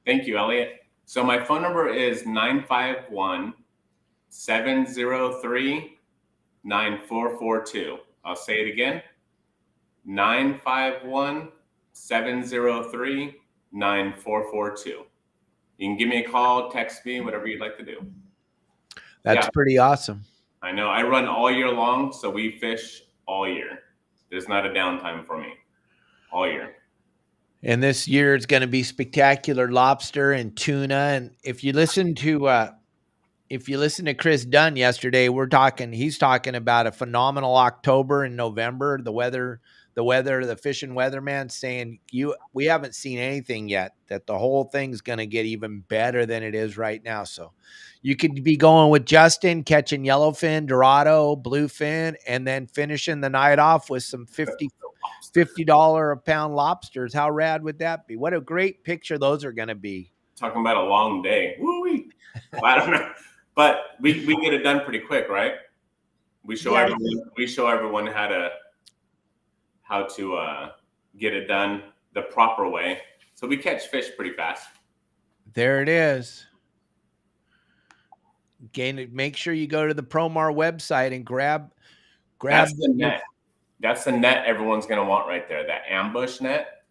Thank you, Elliot. So my phone number is 951-703-9442. I'll say it again. 951-703-9442. You can give me a call, text me, whatever you'd like to do. That's pretty awesome. I know. I run all year long, so we fish all year. There's not a downtime for me all year. And this year it's going to be spectacular lobster and tuna. And if you listen to Chris Dunn yesterday, he's talking about a phenomenal October and November. The fishing weatherman saying we haven't seen anything yet, that the whole thing's going to get even better than it is right now. So you could be going with Justin, catching yellowfin, dorado, bluefin, and then finishing the night off with some $50 a pound lobsters. How rad would that be? What a great picture those are going to be. Talking about a long day. Woo-wee. Well, I don't know. But we get it done pretty quick, right? We show everyone how to get it done the proper way. So we catch fish pretty fast. There it is. Again, make sure you go to the Promar website and grab That's the net. That's the net everyone's going to want right there. That ambush net.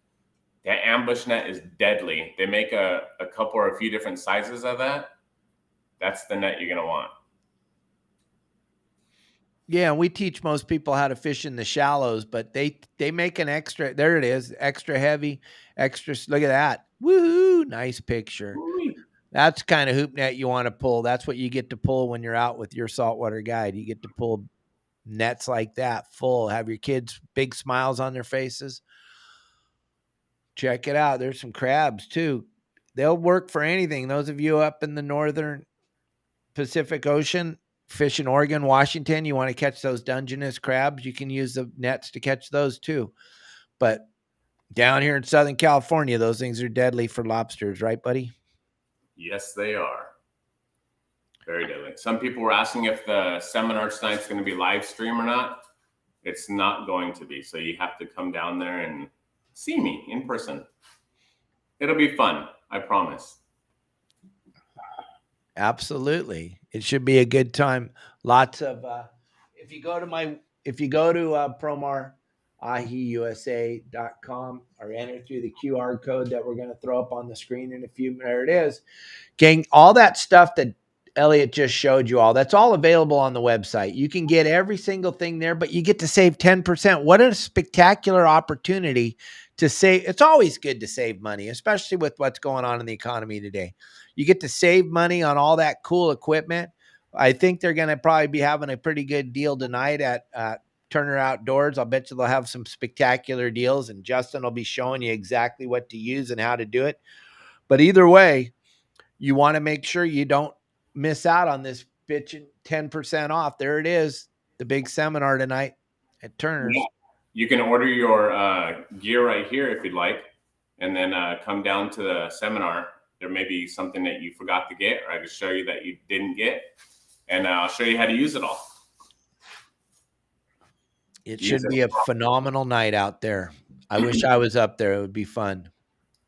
That ambush net is deadly. They make a couple or a few different sizes of that. That's the net you're going to want. Yeah, and we teach most people how to fish in the shallows, but they make an extra. There it is, extra heavy, extra. Look at that, woohoo! Nice picture. Ooh. That's kind of hoop net you want to pull. That's what you get to pull when you're out with your saltwater guide. You get to pull nets like that full. Have your kids big smiles on their faces. Check it out. There's some crabs too. They'll work for anything. Those of you up in the northern Pacific Ocean, fish in Oregon, Washington, you want to catch those Dungeness crabs, you can use the nets to catch those too. But down here in Southern California, those things are deadly for lobsters, right, buddy? Yes, they are. Very deadly. Some people were asking if the seminar tonight's going to be live stream or not. It's not going to be. So you have to come down there and see me in person. It'll be fun. I promise. Absolutely. It should be a good time. Lots of, if you go to promarusa.com or enter through the QR code that we're going to throw up on the screen in a few, there it is. Gang, all that stuff that Elliot just showed you all, that's all available on the website. You can get every single thing there, but you get to save 10%. What a spectacular opportunity to save. It's always good to save money, especially with what's going on in the economy today. You get to save money on all that cool equipment. I think they're going to probably be having a pretty good deal tonight at Turner Outdoors. I'll bet you they'll have some spectacular deals, and Justin will be showing you exactly what to use and how to do it. But either way, you want to make sure you don't miss out on this bitchin' 10% off. There it is, the big seminar tonight at Turner's. Yeah. You can order your gear right here if you'd like, and then come down to the seminar. There may be something that you forgot to get, or I can show you that you didn't get, and I'll show you how to use it all. It should be a phenomenal night out there. I wish I was up there. It would be fun.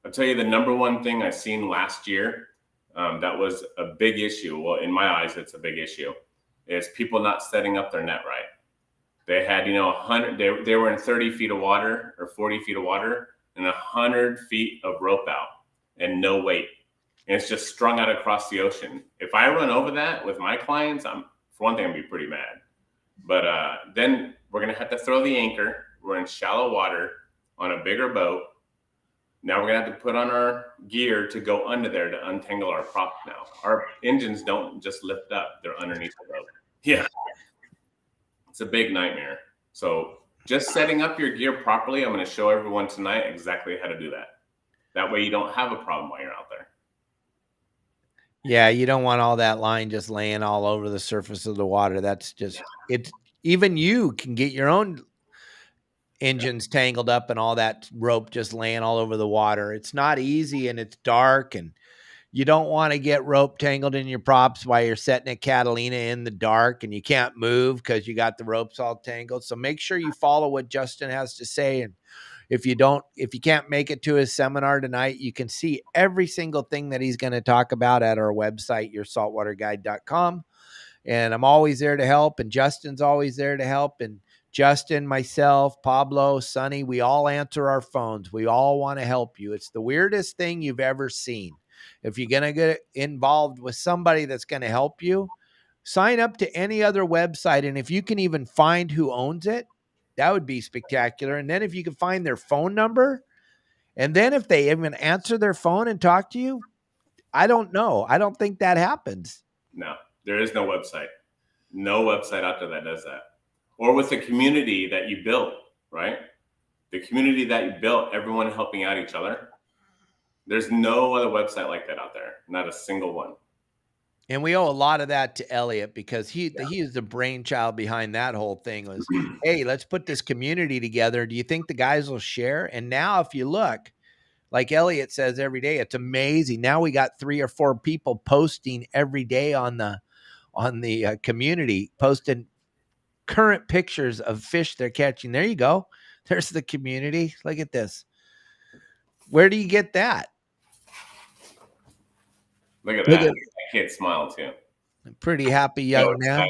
I'll tell you the number one thing I seen last year that was a big issue. Well, in my eyes, it's a big issue. Is people not setting up their net right. They had, 100. They were in 30 feet of water or 40 feet of water and 100 feet of rope out and no weight. And it's just strung out across the ocean. If I run over that with my clients, for one thing, I'd be pretty mad. But then we're going to have to throw the anchor. We're in shallow water on a bigger boat. Now we're going to have to put on our gear to go under there to untangle our prop now. Our engines don't just lift up. They're underneath the boat. Yeah. It's a big nightmare. So just setting up your gear properly, I'm going to show everyone tonight exactly how to do that. That way you don't have a problem while you're out there. Yeah, you don't want all that line just laying all over the surface of the water. That's just, even you can get your own engines tangled up and all that rope just laying all over the water. It's not easy, and it's dark, and you don't want to get rope tangled in your props while you're setting at Catalina in the dark and you can't move because you got the ropes all tangled. So make sure you follow what Justin has to say. And if you can't make it to his seminar tonight, you can see every single thing that he's going to talk about at our website, yoursaltwaterguide.com. And I'm always there to help. And Justin's always there to help. And Justin, myself, Pablo, Sonny, we all answer our phones. We all want to help you. It's the weirdest thing you've ever seen. If you're going to get involved with somebody that's going to help you, sign up to any other website. And if you can even find who owns it, that would be spectacular. And then if you can find their phone number, and then if they even answer their phone and talk to you, I don't know. I don't think that happens. No, there is no website. No website out there that does that. Or with the community that you built, right? The community that you built, everyone helping out each other. There's no other website like that out there. Not a single one. And we owe a lot of that to Elliot because he is the brainchild behind that whole thing. Was, hey, let's put this community together. Do you think the guys will share? And now if you look, like Elliot says every day, it's amazing. Now we got 3 or 4 people posting every day on the community, posting current pictures of fish they're catching. There you go. There's the community. Look at this. Where do you get that? Look at that. That kid smiled too. A pretty happy young man.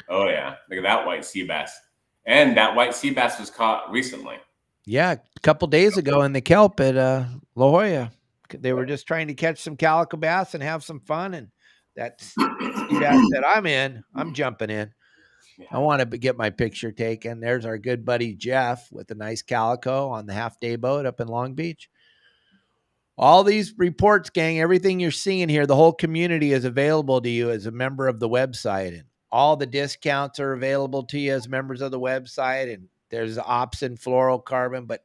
Oh yeah. Look at that white sea bass. And that white sea bass was caught recently. Yeah, a couple days ago in the kelp at La Jolla. They were just trying to catch some calico bass and have some fun. And that's Sea Bass said, I'm in. I'm jumping in. I Yeah. want to get my picture taken. There's our good buddy Jeff with a nice calico on the half-day boat up in Long Beach. All these reports, gang, everything you're seeing here, the whole community is available to you as a member of the website. And all the discounts are available to you as members of the website. And there's ops and fluorocarbon, but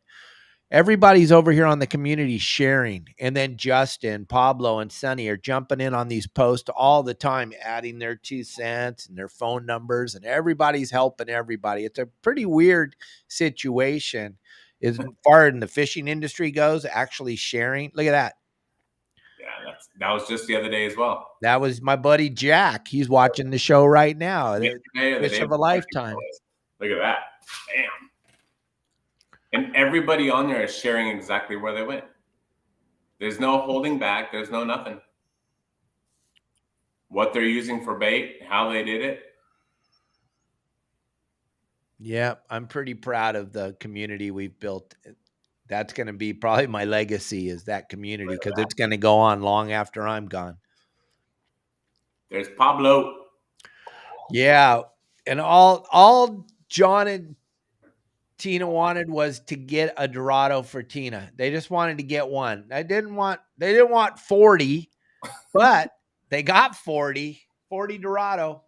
everybody's over here on the community sharing. And then Justin, Pablo, and Sonny are jumping in on these posts all the time, adding their 2 cents and their phone numbers, and everybody's helping everybody. It's a pretty weird situation as far as the fishing industry goes, actually sharing. Look at that. Yeah, that was just the other day as well. That was my buddy Jack. He's watching the show right now. Yesterday or the Fish day of a before, lifetime. Look at that. Bam. And everybody on there is sharing exactly where they went. There's no holding back. There's no nothing. What they're using for bait, how they did it. Yeah, I'm pretty proud of the community we've built. That's going to be probably my legacy, is that community, because it's going to go on long after I'm gone. There's Pablo. Yeah, and all John and Tina wanted was to get a Dorado for Tina. They just wanted to get one. They didn't want 40, but they got 40 Dorado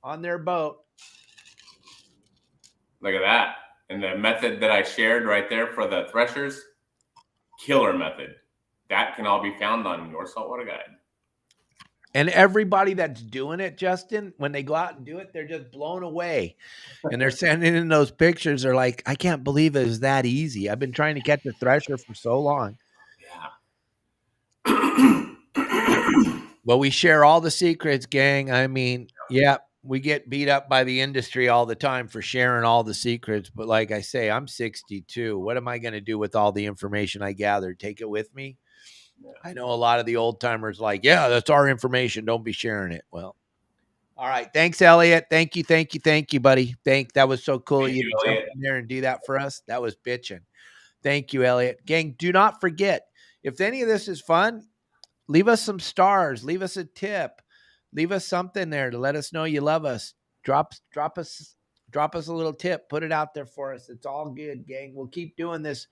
on their boat. Look at that. And the method that I shared right there for the threshers, killer method. That can all be found on Your Saltwater Guide. And everybody that's doing it, Justin, when they go out and do it, they're just blown away. And they're sending in those pictures. They're like, I can't believe it was that easy. I've been trying to catch a thresher for so long. Yeah. Well, we share all the secrets, gang. I mean, yeah, we get beat up by the industry all the time for sharing all the secrets. But like I say, I'm 62. What am I going to do with all the information I gathered? Take it with me? Yeah. I know a lot of the old timers like, yeah, that's our information. Don't be sharing it. Well, all right. Thanks, Elliot. Thank you, buddy. That was so cool of you to jump in there and do that for us. That was bitching. Thank you, Elliot. Gang, do not forget, if any of this is fun, leave us some stars, leave us a tip, leave us something there to let us know you love us. Drop us a little tip, put it out there for us. It's all good, gang. We'll keep doing this.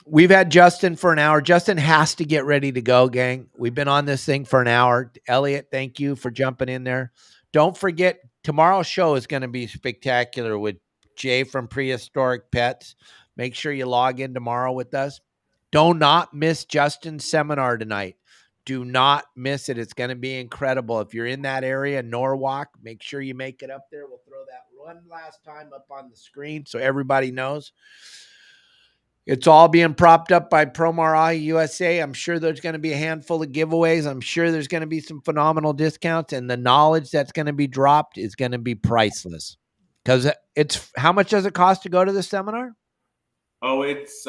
We've had Justin for an hour. Justin has to get ready to go, gang. We've been on this thing for an hour. Elliot, thank you for jumping in there. Don't forget, tomorrow's show is going to be spectacular with Jay from Prehistoric Pets. Make sure you log in tomorrow with us. Do not miss Justin's seminar tonight. Do not miss it. It's going to be incredible. If you're in that area, Norwalk, make sure you make it up there. We'll throw that one last time up on the screen so everybody knows. It's all being propped up by Promar USA. I'm sure there's going to be a handful of giveaways. I'm sure there's going to be some phenomenal discounts, and the knowledge that's going to be dropped is going to be priceless. Because it's, how much does it cost to go to the seminar? Oh, it's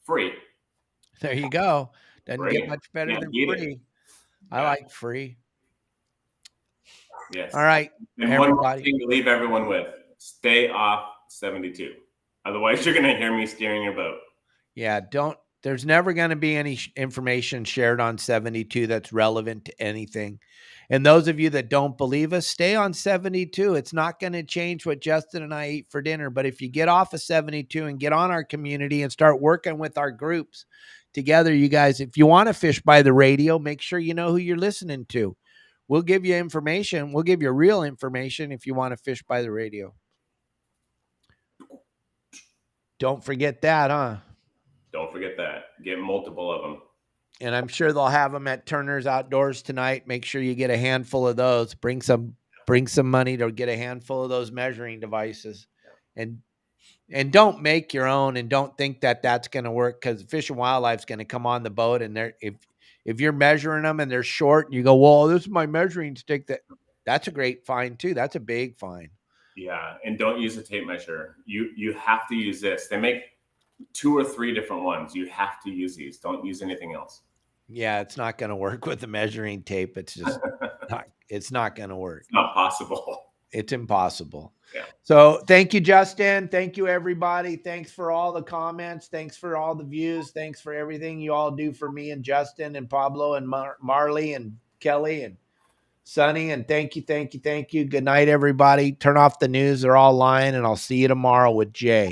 free. There you go. Doesn't get much better than free. I like free. Yes. All right, and everybody. One more thing to leave everyone with: stay off 72. Otherwise, you're going to hear me steering your boat. Yeah, there's never going to be any information shared on 72 that's relevant to anything. And those of you that don't believe us, stay on 72. It's not going to change what Justin and I eat for dinner. But if you get off of 72 and get on our community and start working with our groups together, you guys, if you want to fish by the radio, make sure you know who you're listening to. We'll give you information. We'll give you real information if you want to fish by the radio. Don't forget that, huh? Don't forget that. Get multiple of them. And I'm sure they'll have them at Turner's Outdoors tonight. Make sure you get a handful of those. Bring some money to get a handful of those measuring devices. And don't make your own, and don't think that that's going to work, because Fish and Wildlife's going to come on the boat, and if you're measuring them and they're short and you go, well, this is my measuring stick, that's a great find too. That's a big find. Yeah, and don't use a tape measure. You have to use this. They make 2 or 3 different ones. You have to use these. Don't use anything else. Yeah, it's not going to work with the measuring tape. It's just it's not going to work. It's not possible. It's impossible. Yeah. So thank you, Justin. Thank you, everybody. Thanks for all the comments. Thanks for all the views. Thanks for everything you all do for me and Justin and Pablo and Marley and Kelly and Sonny. And thank you, thank you, thank you. Good night, everybody. Turn off the news. They're all lying, and I'll see you tomorrow with Jay.